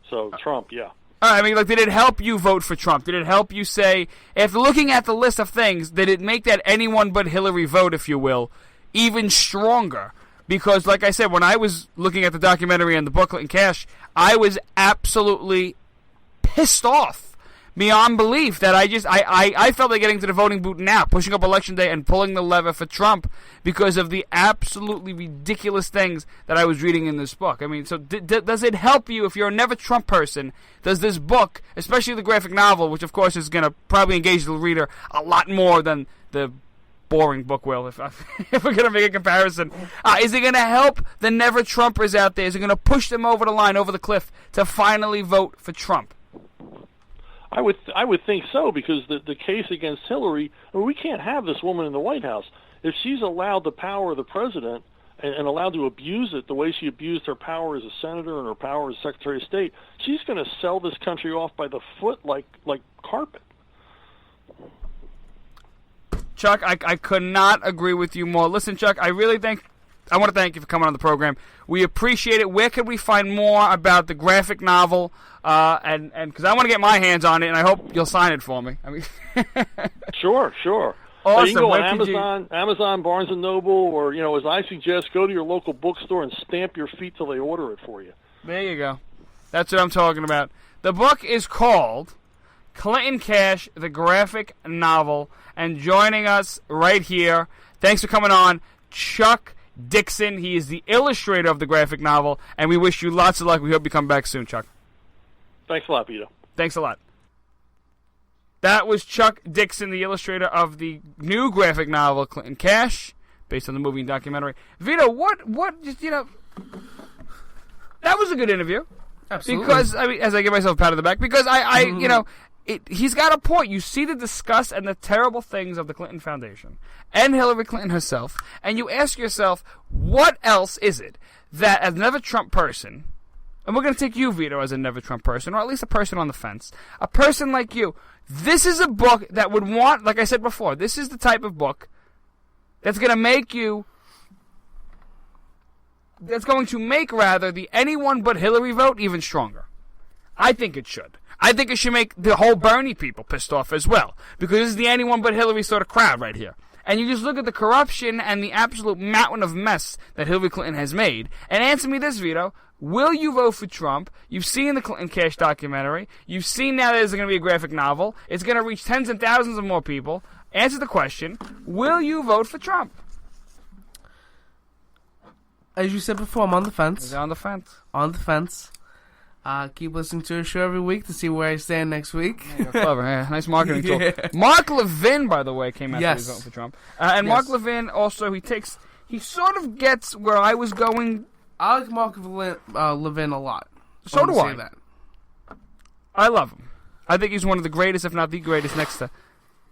So Trump, yeah. I mean, like, did it help you vote for Trump? Did it help you say, after looking at the list of things, did it make that anyone but Hillary vote, if you will, even stronger? Because, like I said, when I was looking at the documentary and the booklet and Cash, I was absolutely pissed off beyond belief that I felt like getting to the voting booth now, pushing up Election Day and pulling the lever for Trump because of the absolutely ridiculous things that I was reading in this book. I mean, so does it help you if you're a never Trump person? Does this book, especially the graphic novel, which of course is going to probably engage the reader a lot more than the boring book will, if we're going to make a comparison, is it going to help the never Trumpers out there? Is it going to push them over the line, over the cliff, to finally vote for Trump? I would think so, because the case against Hillary, I mean, we can't have this woman in the White House. If she's allowed the power of the president and allowed to abuse it the way she abused her power as a senator and her power as Secretary of State, she's going to sell this country off by the foot like carpet. Chuck, I could not agree with you more. Listen, Chuck, I want to thank you for coming on the program. We appreciate it. Where could we find more about the graphic novel? And because I want to get my hands on it, and I hope you'll sign it for me. I mean, Sure. Awesome. You can go on Amazon, Barnes and Noble, or as I suggest, go to your local bookstore and stamp your feet till they order it for you. There you go. That's what I'm talking about. The book is called Clinton Cash, the graphic novel, and joining us right here, thanks for coming on, Chuck Dixon. He is the illustrator of the graphic novel, and we wish you lots of luck. We hope you come back soon, Chuck. Thanks a lot, Vito. Thanks a lot. That was Chuck Dixon, the illustrator of the new graphic novel, Clinton Cash, based on the movie and documentary. Vito, that was a good interview. Absolutely. Because, I mean, as I give myself a pat on the back, because he's got a point. You see the disgust and the terrible things of the Clinton Foundation and Hillary Clinton herself, and you ask yourself, what else is it that, as a never Trump person, and we're going to take you, Vito, as a never Trump person, or at least a person on the fence, a person like you, this is a book that would want, like I said before, this is the type of book that's going to make the anyone but Hillary vote even stronger. I think it should. I think it should make the whole Bernie people pissed off as well, because this is the anyone but Hillary sort of crowd right here. And you just look at the corruption and the absolute mountain of mess that Hillary Clinton has made, and answer me this, Vito. Will you vote for Trump? You've seen the Clinton Cash documentary. You've seen now there's going to be a graphic novel. It's going to reach tens and thousands of more people. Answer the question, will you vote for Trump? As you said before, I'm on the fence. He's on the fence. On the fence. Keep listening to the show every week to see where I stand next week. Yeah, clever. Yeah, nice marketing tool. Mark Levin, by the way, came out he's voting for Trump. And Mark Levin also, he sort of gets where I was going. I like Mark Levin a lot. So do I. Say that. I love him. I think he's one of the greatest, if not the greatest, next to...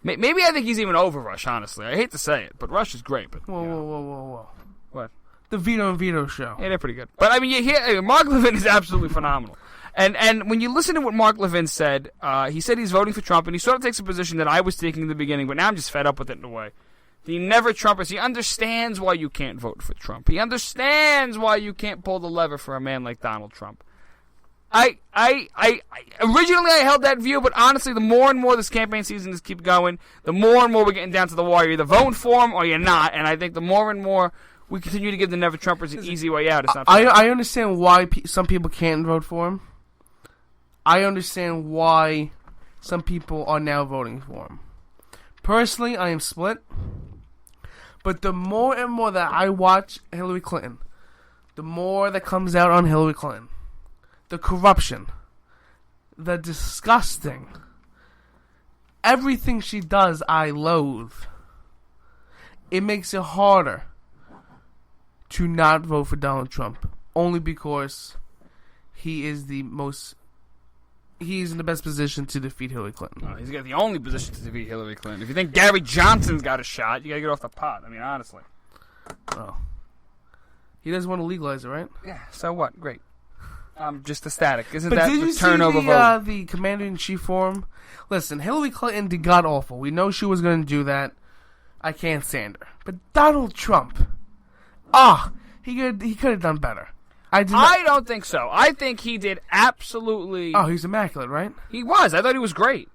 Maybe I think he's even over Rush, honestly. I hate to say it, but Rush is great. But Whoa. What? The Vito and Vito show. Yeah, they're pretty good. But, I mean, Mark Levin is absolutely phenomenal. And when you listen to what Mark Levin said, he said he's voting for Trump, and he sort of takes a position that I was taking in the beginning, but now I'm just fed up with it in a way. The never Trumpers, he understands why you can't vote for Trump. He understands why you can't pull the lever for a man like Donald Trump. Originally I held that view, but honestly, the more and more this campaign season is keep going, the more and more we're getting down to the wire. You're either voting for him or you're not, and I think the more and more we continue to give the never Trumpers an easy way out. It's not. I understand why some people can't vote for him. I understand why some people are now voting for him. Personally, I am split. But the more and more that I watch Hillary Clinton, the more that comes out on Hillary Clinton. The corruption. The disgusting. Everything she does, I loathe. It makes it harder to not vote for Donald Trump. Only because he is the most he's in the best position to defeat Hillary Clinton. He's got the only position to defeat Hillary Clinton. If you think Gary Johnson's got a shot, you got to get off the pot. I mean, honestly. Oh. He doesn't want to legalize it, right? Yeah, so what? Great. Just ecstatic. Isn't But that did the you turnover see vote? the commander-in-chief forum? Listen, Hillary Clinton did god-awful. We know she was going to do that. I can't stand her. But Donald Trump, he could have done better. I don't think so. I think he did absolutely... Oh, he's immaculate, right? He was. I thought he was great.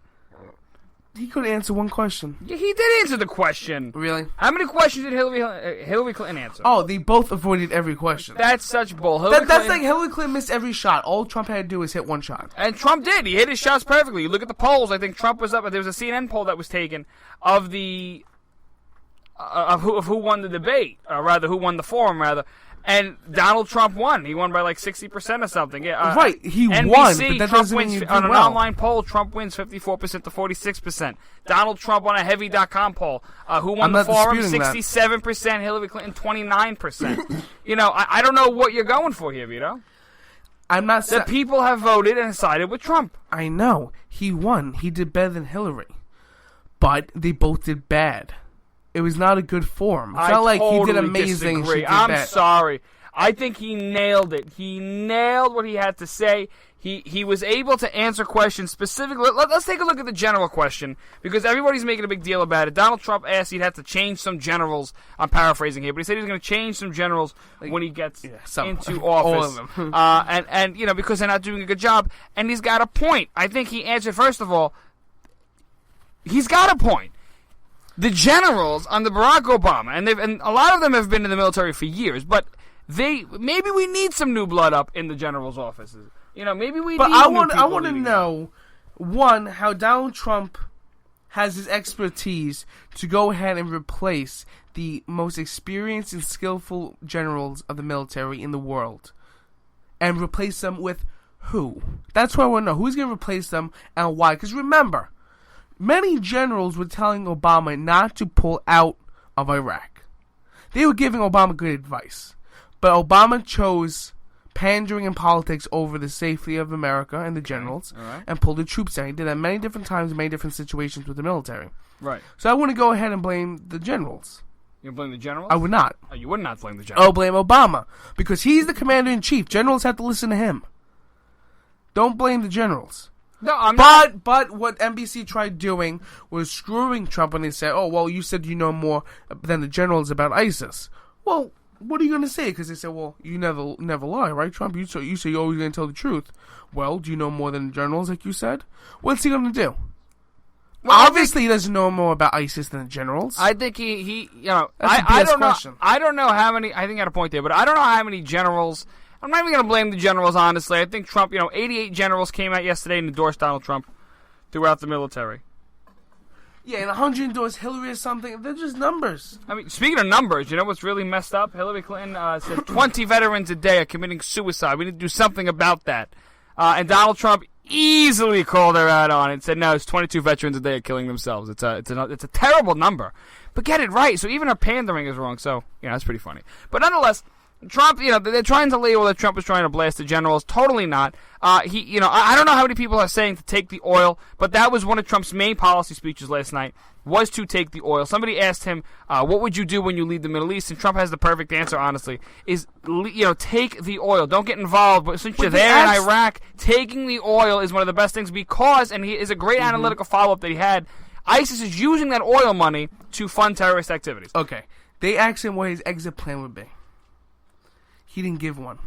He could answer one question. Yeah, he did answer the question. Really? How many questions did Hillary Clinton answer? Oh, they both avoided every question. That's such bull. That's like Hillary Clinton missed every shot. All Trump had to do was hit one shot. And Trump did. He hit his shots perfectly. You look at the polls. I think Trump was up. There was a CNN poll that was taken of the of who won the debate, or rather, who won the forum, rather. And Donald Trump won. He won by like 60% or something. Yeah, right, he NBC, won, but that Trump doesn't wins mean you do on an well. online poll. Trump wins 54% to 46%. Donald Trump on a Heavy.com poll. Who won the forum? 67%. Hillary Clinton 29%. I don't know what you're going for here, Vito. I'm not. The people have voted and sided with Trump. I know he won. He did better than Hillary, but they both did bad. It was not a good forum. It's not like he did amazing. Disagree. I'm sorry. I think he nailed it. He nailed what he had to say. He was able to answer questions specifically. Let's take a look at the general question, because everybody's making a big deal about it. Donald Trump asked he'd have to change some generals. I'm paraphrasing here, but he said he was going to change some generals when he gets into office. All of them. and because they're not doing a good job. And he's got a point. I think he answered, first of all, he's got a point. The generals under Barack Obama, and a lot of them have been in the military for years, but maybe we need some new blood up in the generals' offices. Maybe we. But need I want to know, one, how Donald Trump has his expertise to go ahead and replace the most experienced and skillful generals of the military in the world, and replace them with who? That's what I want to know. Who's going to replace them and why? Because remember, many generals were telling Obama not to pull out of Iraq. They were giving Obama good advice. But Obama chose pandering in politics over the safety of America and the generals, and pulled the troops out. He did that many different times, many different situations with the military. Right. So I want to go ahead and blame the generals. You blame the generals? I would not. Oh, you would not blame the generals? I'll blame Obama, because he's the commander-in-chief. Generals have to listen to him. Don't blame the generals. No, I'm not. But what NBC tried doing was screwing Trump when they said, "Oh, well, you said you know more than the generals about ISIS." Well, what are you going to say? Because they said, "Well, you never lie, right, Trump? You say you're always going to tell the truth." Well, do you know more than the generals, like you said? What's he going to do? Well, obviously, he doesn't know more about ISIS than the generals. I think he That's I don't question. know. I don't know how many. I think I had a point there, but I don't know how many generals. I'm not even going to blame the generals, honestly. I think Trump, 88 generals came out yesterday and endorsed Donald Trump throughout the military. Yeah, and 100 endorsed Hillary or something. They're just numbers. I mean, speaking of numbers, you know what's really messed up? Hillary Clinton said 20 veterans a day are committing suicide. We need to do something about that. And Donald Trump easily called her out on it and said, no, it's 22 veterans a day are killing themselves. It's a terrible number. But get it right. So even her pandering is wrong. So, that's pretty funny. But nonetheless, Trump, they're trying to label that Trump was trying to blast the generals. Totally not. I don't know how many people are saying to take the oil, but that was one of Trump's main policy speeches last night, was to take the oil. Somebody asked him, what would you do when you leave the Middle East? And Trump has the perfect answer, honestly, is, take the oil. Don't get involved. But since you're there in Iraq, taking the oil is one of the best things because, and he is a great analytical follow-up that he had, ISIS is using that oil money to fund terrorist activities. Okay. They asked him what his exit plan would be. He didn't give one.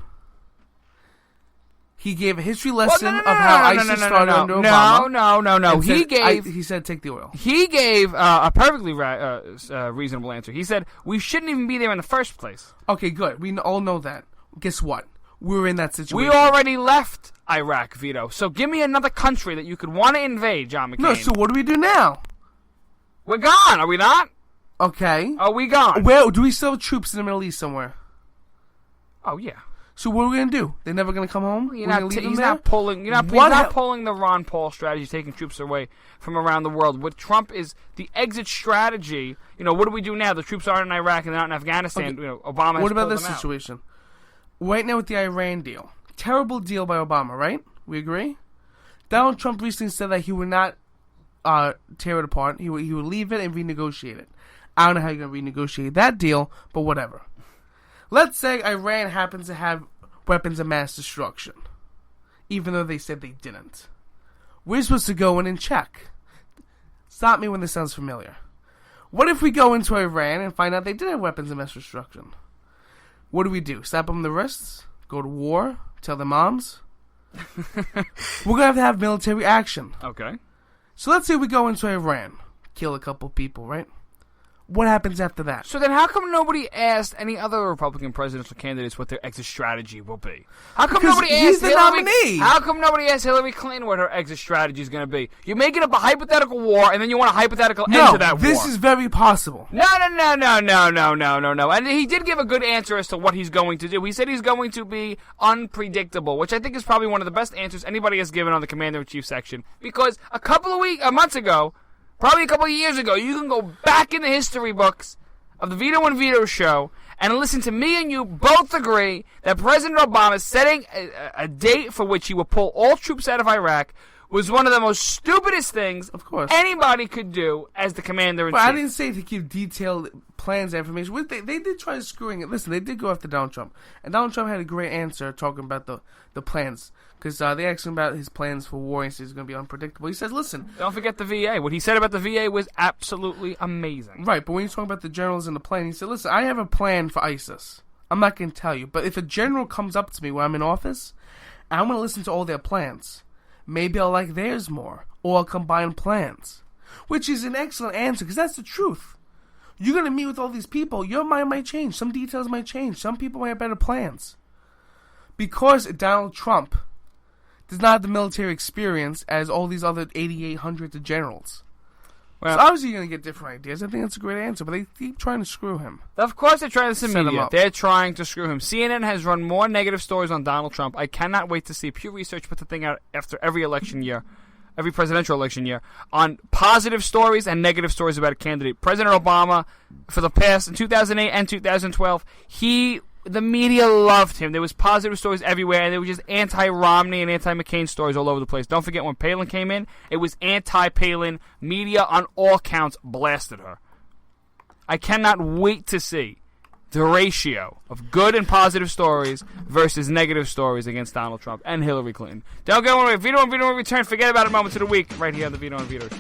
He gave a history lesson of how ISIS started under Obama. No. He said take the oil. He gave a perfectly reasonable answer. He said we shouldn't even be there in the first place. Okay, good. We all know that. Guess what? We're in that situation. We already left Iraq, Vito. So give me another country that you could want to invade, John McCain. No, so what do we do now? We're gone, are we not? Okay. Are we gone? Where do we still have troops in the Middle East somewhere? Oh yeah. So what are we gonna do? They're never gonna come home. He's not pulling the Ron Paul strategy, taking troops away from around the world. What Trump is the exit strategy. What do we do now? The troops aren't in Iraq and they're not in Afghanistan. Okay. Obama. Has what about this them out. situation? Right now with the Iran deal, terrible deal by Obama, right? We agree. Donald Trump recently said that he would not tear it apart. He would leave it and renegotiate it. I don't know how you're going to renegotiate that deal, but whatever. Let's say Iran happens to have weapons of mass destruction, even though they said they didn't. We're supposed to go in and check. Stop me when this sounds familiar. What if we go into Iran and find out they did have weapons of mass destruction? What do? Slap them on the wrists? Go to war? Tell their moms? We're going to have military action. Okay. So let's say we go into Iran, kill a couple people, right? What happens after that? So then how come nobody asked any other Republican presidential candidates what their exit strategy will be? How come Because nobody he's asked the Hillary? nominee. How come nobody asked Hillary Clinton what her exit strategy is going to be? You're making up a hypothetical war, and then you want a hypothetical end to that war. This is very possible. No. And he did give a good answer as to what he's going to do. He said he's going to be unpredictable, which I think is probably one of the best answers anybody has given on the Commander-in-Chief section. Because months ago, probably a couple of years ago, you can go back in the history books of the Vito and Vito show and listen to me and you both agree that President Obama setting a date for which he would pull all troops out of Iraq was one of the most stupidest things anybody could do as the commander-in-chief. But I didn't say to give detailed plans and information. They did try screwing it. Listen, they did go after Donald Trump. And Donald Trump had a great answer talking about the plans. Because they asked him about his plans for war, and he said he's going to be unpredictable. He says, listen. Don't forget the VA. What he said about the VA was absolutely amazing. Right, but when you talk about the generals and the plan, he said, listen, I have a plan for ISIS. I'm not going to tell you. But if a general comes up to me when I'm in office, I'm going to listen to all their plans. Maybe I'll like theirs more. Or I'll combine plans. Which is an excellent answer, because that's the truth. You're going to meet with all these people. Your mind might change. Some details might change. Some people might have better plans. Because Donald Trump does not have the military experience as all these other 8,800 generals. Well, so obviously you're going to get different ideas. I think that's a great answer, but they keep trying to screw him. Of course they're trying to set him up. They're trying to screw him. CNN has run more negative stories on Donald Trump. I cannot wait to see. Pew Research put the thing out after every election year, every presidential election year, on positive stories and negative stories about a candidate. President Obama, for the past, in 2008 and 2012, the media loved him. There was positive stories everywhere, and there were just anti-Romney and anti-McCain stories all over the place. Don't forget when Palin came in, it was anti-Palin. Media on all counts blasted her. I cannot wait to see the ratio of good and positive stories versus negative stories against Donald Trump and Hillary Clinton. Don't go away. Vito and Vito will return. Forget about it. Moment of the week right here on the Vito and Vito show.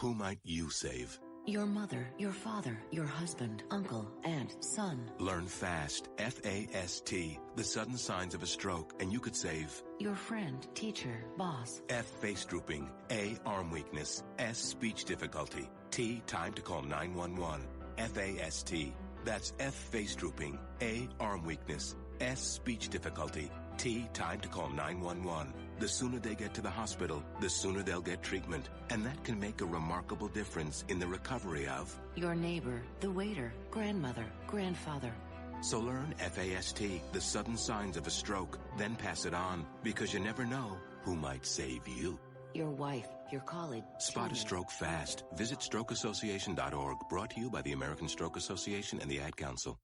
Who might you save? Your mother, your father, your husband, uncle, aunt, son. Learn FAST, F-A-S-T, the sudden signs of a stroke, and you could save your friend, teacher, boss. F, face drooping. A, arm weakness. S, speech difficulty. T, time to call 911. F-A-S-T. That's F, face drooping. A, arm weakness. S, speech difficulty. T, time to call 911. The sooner they get to the hospital, the sooner they'll get treatment. And that can make a remarkable difference in the recovery of your neighbor, the waiter, grandmother, grandfather. So learn FAST, the sudden signs of a stroke, then pass it on, because you never know who might save you. Your wife, your colleague. Spot a stroke fast. Visit strokeassociation.org, brought to you by the American Stroke Association and the Ad Council.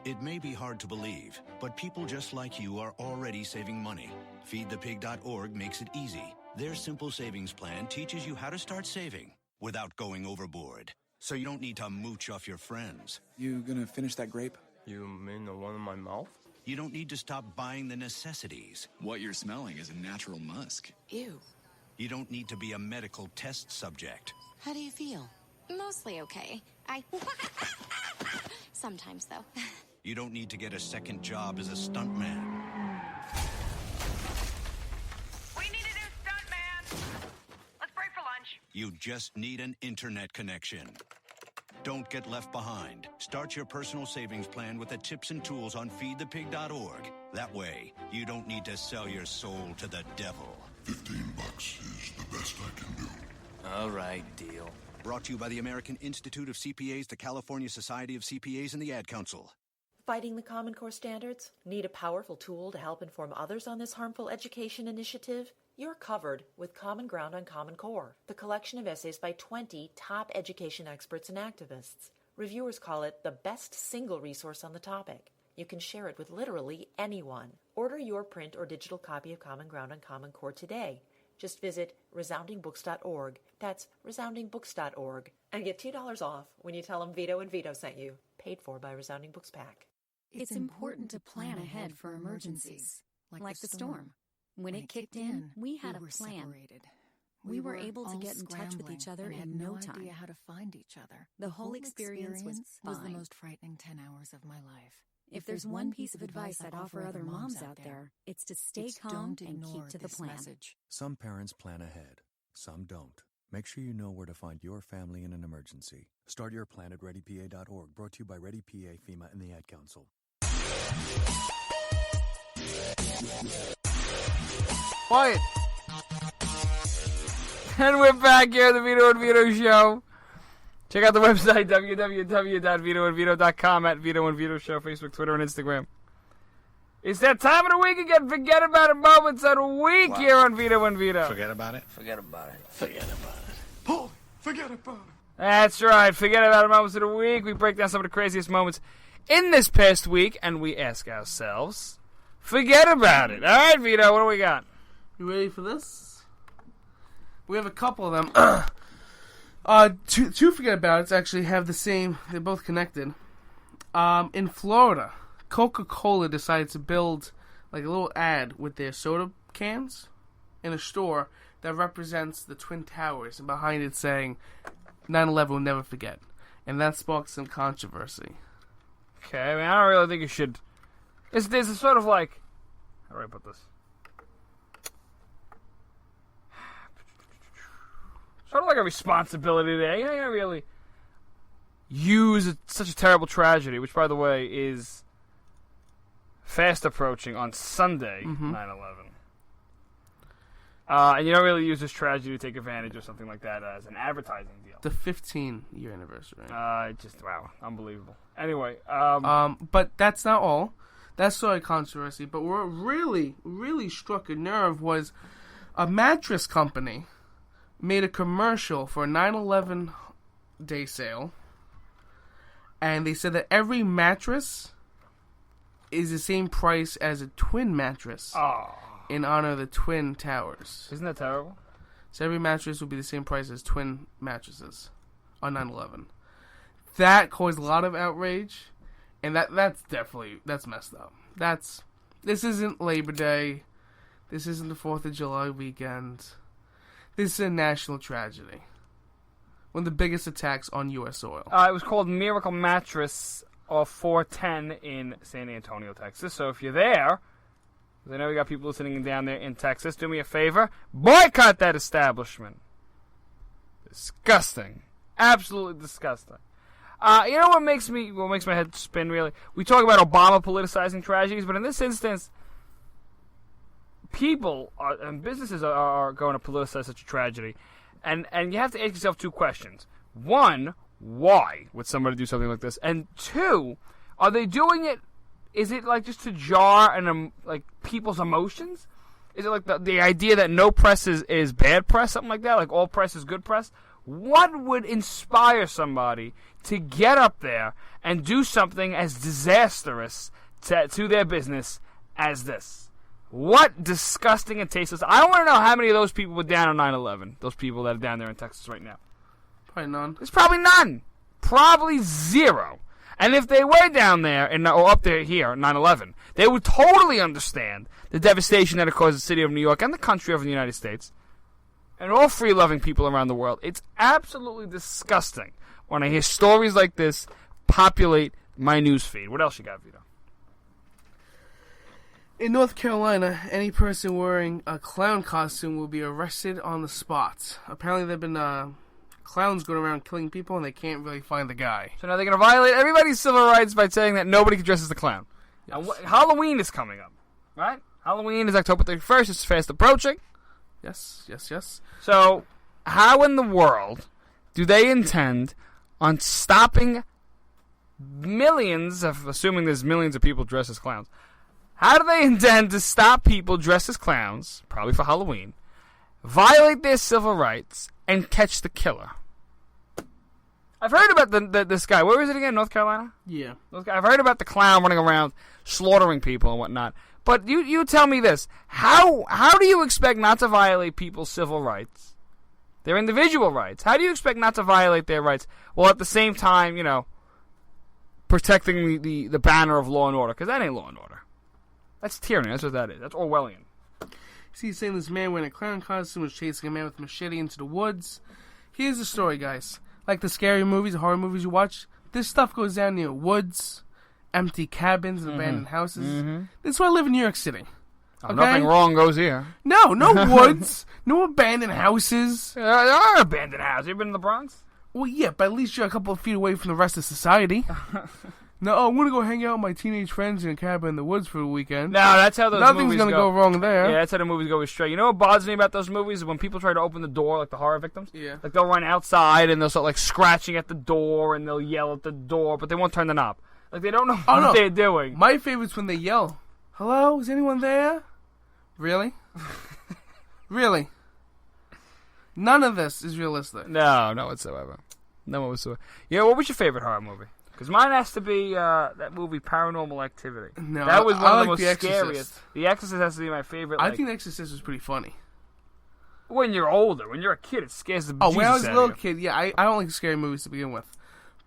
It may be hard to believe, but people just like you are already saving money. FeedThePig.org makes it easy. Their simple savings plan teaches you how to start saving without going overboard. So you don't need to mooch off your friends. You gonna finish that grape? You mean the one in my mouth? You don't need to stop buying the necessities. What you're smelling is a natural musk. Ew. You don't need to be a medical test subject. How do you feel? Mostly okay. Sometimes, though. You don't need to get a second job as a stuntman. We need a new stuntman. Let's break for lunch. You just need an internet connection. Don't get left behind. Start your personal savings plan with the tips and tools on feedthepig.org. That way, you don't need to sell your soul to the devil. $15 is the best I can do. All right, deal. Brought to you by the American Institute of CPAs, the California Society of CPAs, and the Ad Council. Fighting the Common Core standards? Need a powerful tool to help inform others on this harmful education initiative? You're covered with Common Ground on Common Core, the collection of essays by 20 top education experts and activists. Reviewers call it the best single resource on the topic. You can share it with literally anyone. Order your print or digital copy of Common Ground on Common Core today. Just visit resoundingbooks.org. That's resoundingbooks.org. And get $2 off when you tell them Vito and Vito sent you. Paid for by Resounding Books Pack. It's important to plan ahead for emergencies, like the storm. When it kicked in, we had a plan. Separated. We were able to get in touch with each other in no time. Idea how to find each other. The whole experience was the fine. most frightening 10 hours of my life. If there's one piece of advice I'd offer other moms out there, it's to stay calm and keep to the plan. Message. Some parents plan ahead, some don't. Make sure you know where to find your family in an emergency. Start your plan at ReadyPA.org, brought to you by ReadyPA, FEMA, and the Ad Council. Quiet. And we're back here at the Vito and Vito Show. Check out the website, www.vitoandvito.com, at Vito and Vito Show, Facebook, Twitter, and Instagram. It's that time of the week again. Forget about it moments of the week here on Vito and Vito. Forget about it? Forget about it. Forget about it. Paul, forget about it. That's right. Forget about it moments of the week. We break down some of the craziest moments in this past week, and we ask ourselves, forget about it. All right, Vito, what do we got? You ready for this? We have a couple of them. Two forget about it actually have the same. They're both connected. In Florida, Coca-Cola decided to build like a little ad with their soda cans in a store that represents the Twin Towers, and behind it saying 9/11 will never forget. And that sparked some controversy. Okay, I mean, I don't really think you should. There's a sort of like, how do I put this? Sort of like a responsibility there. You can't really use such a terrible tragedy, which, by the way, is fast approaching on Sunday, 9/11. And you don't really use this tragedy to take advantage of something like that as an advertising deal. The 15-year anniversary. Just, wow, unbelievable. Anyway. But that's not all. That started controversy. But what really, really struck a nerve was a mattress company made a commercial for a 9/11 day sale. And they said that every mattress is the same price as a twin mattress. Oh. In honor of the Twin Towers. Isn't that terrible? So every mattress would be the same price as twin mattresses on 9/11. That caused a lot of outrage, and that's messed up. This isn't Labor Day. This isn't the 4th of July weekend. This is a national tragedy. One of the biggest attacks on U.S. soil. It was called Miracle Mattress off 410 in San Antonio, Texas. So if you're there, I know we got people listening down there in Texas, do me a favor, boycott that establishment. Disgusting. Absolutely disgusting. You know what makes my head spin, really? We talk about Obama politicizing tragedies, but in this instance, people and businesses are going to politicize such a tragedy. And you have to ask yourself two questions. One, why would somebody do something like this? And two, are they doing it, is it like just to jar and like people's emotions? Is it like the idea that no press is bad press, something like that? Like all press is good press? What would inspire somebody to get up there and do something as disastrous to their business as this? What disgusting and tasteless. I want to know how many of those people were down on 9/11. Those people that are down there in Texas right now. Probably none. There's probably none. Probably zero. And if they were down there or up there here on 9/11, they would totally understand the devastation that it caused the city of New York and the country of the United States and all free-loving people around the world. It's absolutely disgusting when I hear stories like this populate my news feed. What else you got, Vito? In North Carolina, any person wearing a clown costume will be arrested on the spot. Apparently there have been clowns going around killing people and they can't really find the guy. So now they're going to violate everybody's civil rights by saying that nobody can dress as the clown. Yes. Now, Halloween is coming up, right? Halloween is October 31st. It's fast approaching. Yes. So how in the world do they intend on stopping millions of, assuming there's millions of people dressed as clowns, how do they intend to stop people dressed as clowns, probably for Halloween, violate their civil rights, and catch the killer? I've heard about this guy. Where is it again? North Carolina? Yeah. I've heard about the clown running around slaughtering people and whatnot. But you tell me this. How do you expect not to violate people's civil rights? Their individual rights. How do you expect not to violate their rights while at the same time, protecting the banner of law and order? Because that ain't law and order. That's tyranny. That's what that is. That's Orwellian. See, he's saying this man wearing a clown costume was chasing a man with a machete into the woods. Here's the story, guys. Like the scary movies, the horror movies you watch, this stuff goes down near woods, empty cabins, and abandoned houses. Mm-hmm. This is why I live in New York City. Okay? Nothing wrong goes here. No woods, no abandoned houses. There are abandoned houses. You been in the Bronx? Well, yeah, but at least you're a couple of feet away from the rest of society. No, I'm going to go hang out with my teenage friends in a cabin in the woods for the weekend. No, that's how those Nothing's movies gonna go wrong there. Yeah, that's how the movies go astray. You know what bothers me about those movies is when people try to open the door, like the horror victims? Yeah. Like, they'll run outside and they'll start, like, scratching at the door and they'll yell at the door, but they won't turn the knob. Like, they don't know what they're doing. My favorite's when they yell, "Hello, is anyone there?" Really? Really? None of this is realistic. No whatsoever. No whatsoever. Yeah, what was your favorite horror movie? Because mine has to be that movie Paranormal Activity. No, that was one of the most The scariest. The Exorcist has to be my favorite. I think The Exorcist was pretty funny. When you're older, when you're a kid, it scares the bejesus when I was a out little of you. kid, yeah, I don't like scary movies to begin with.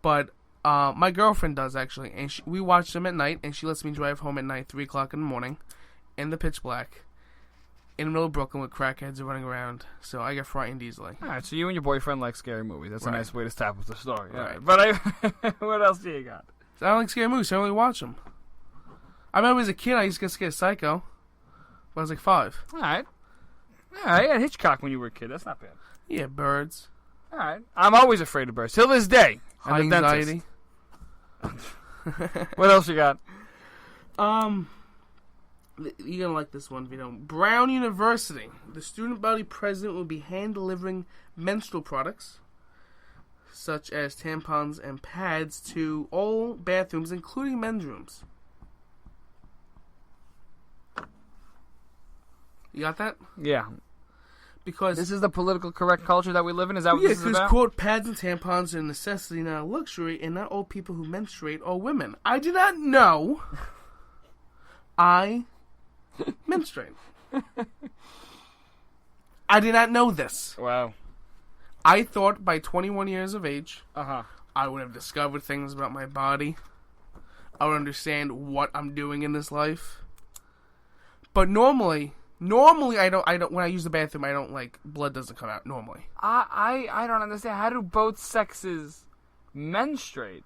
But my girlfriend does, actually. And we watch them at night, and she lets me drive home at night, 3 o'clock in the morning, in the pitch black, in the middle of Brooklyn with crackheads running around. So I get frightened easily. All right, so you and your boyfriend like scary movies. That's Right. a nice way to establish the story. Right. But what else do you got? I don't like scary movies, so I only watch them. I remember as a kid, I used to get scared of Psycho. When I was like 5. All right. You had Hitchcock when you were a kid. That's not bad. Yeah, birds. All right. I'm always afraid of birds. Till this day. High I'm the anxiety. dentist. What else you got? You're gonna like this one, Vito. Brown University. The student body president will be hand-delivering menstrual products, such as tampons and pads, to all bathrooms, including men's rooms. You got that? Yeah. Because this is the political correct culture that we live in? Is that what yeah, this is because, about? quote, pads and tampons are a necessity, not a luxury, and not all people who menstruate are women. I did not know I menstruate. I did not know this. Wow. I thought by 21 years of age, Uh-huh. I would have discovered things about my body. I would understand what I'm doing in this life. But normally I don't when I use the bathroom, I don't blood doesn't come out normally. I don't understand. How do both sexes menstruate?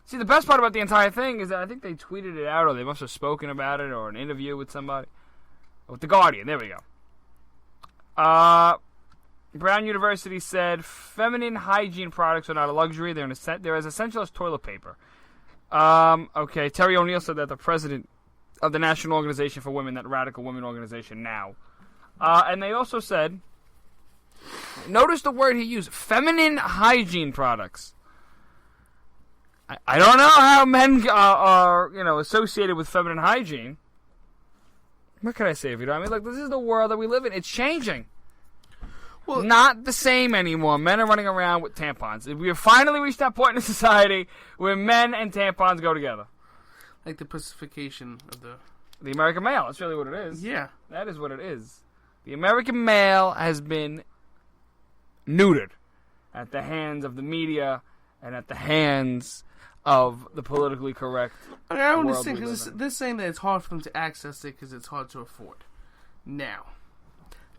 See, the best part about the entire thing is that I think they tweeted it out, or they must have spoken about it, or an interview with somebody. With The Guardian, there we go. Brown University said feminine hygiene products are not a luxury. They're as essential as toilet paper. Okay, Terry O'Neill said that the president of the National Organization for Women, that radical women organization now. And they also said, notice the word he used, feminine hygiene products. I don't know how men are associated with feminine hygiene. What can I say, Vito? I mean, this is the world that we live in. It's changing. Well, not the same anymore. Men are running around with tampons. We have finally reached that point in society where men and tampons go together. Like the pacification of the American male. That's really what it is. Yeah. That is what it is. The American male has been neutered at the hands of the media and at the hands of the politically correct I don't world understand, we live because in. they're saying that it's hard for them to access it because it's hard to afford. Now,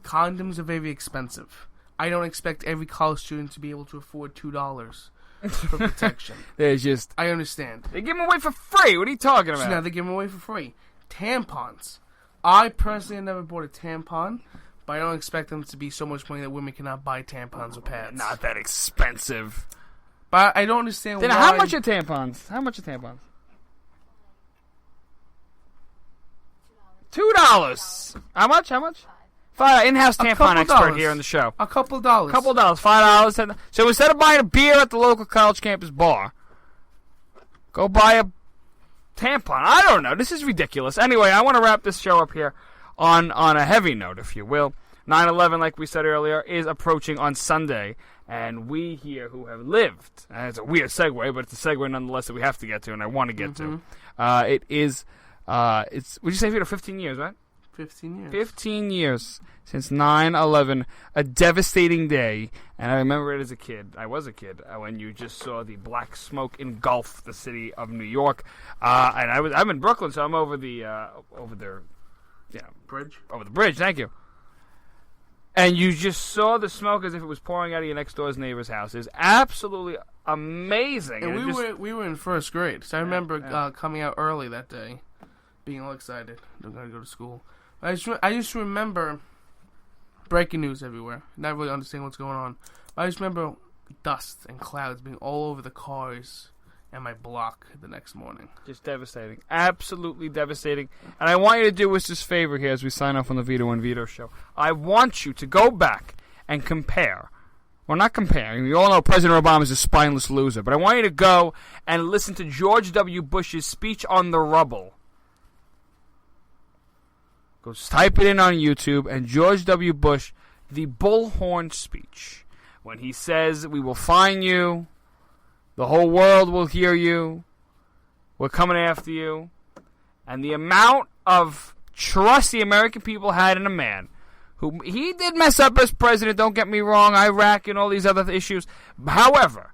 condoms are very expensive. I don't expect every college student to be able to afford $2 for protection. There's just... I understand. They give them away for free. What are you talking about? So now they give them away for free. Tampons. I personally have never bought a tampon, but I don't expect them to be so much money that women cannot buy tampons or pads. Not that expensive. But I don't understand then why... how much are tampons? How much are tampons? $2. How much? $5. In-house tampon expert here on the show. A couple dollars. $5. So instead of buying a beer at the local college campus bar, go buy a tampon. I don't know. This is ridiculous. Anyway, I want to wrap this show up here on a heavy note, if you will. 9/11, like we said earlier, is approaching on Sunday. And we here who have lived, and it's a weird segue, but it's a segue nonetheless that we have to get to, and I want to get to. It is, would you say, Vito, 15 years, right? 15 years. 15 years since 9/11, a devastating day. And I remember it as a kid. I was a kid when you just saw the black smoke engulf the city of New York. And I'm in Brooklyn, so I'm over the bridge. Over the bridge, thank you. And you just saw the smoke as if it was pouring out of your next door's neighbor's house. It's absolutely amazing. And we were in first grade, so I remember coming out early that day, being all excited. I'm gonna go to school. I used to remember breaking news everywhere, not really understanding what's going on. I just remember dust and clouds being all over the cars and my block the next morning. Just devastating. Absolutely devastating. And I want you to do us this favor here as we sign off on the Vito and Vito show. I want you to go back and compare. Well, not comparing. We all know President Obama is a spineless loser. But I want you to go and listen to George W. Bush's speech on the rubble. Go type it in on YouTube. And George W. Bush, the bullhorn speech. When he says, we will find you. The whole world will hear you. We're coming after you. And the amount of trust the American people had in a man who, he did mess up as president, don't get me wrong, Iraq and all these other issues. However,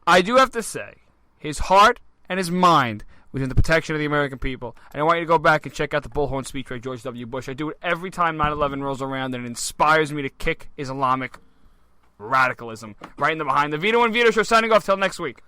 I do have to say, his heart and his mind was in the protection of the American people. And I want you to go back and check out the bullhorn speech by George W. Bush. I do it every time 9/11 rolls around, and it inspires me to kick Islamic radicalism right in the behind. The Vito and Vito show signing off till next week.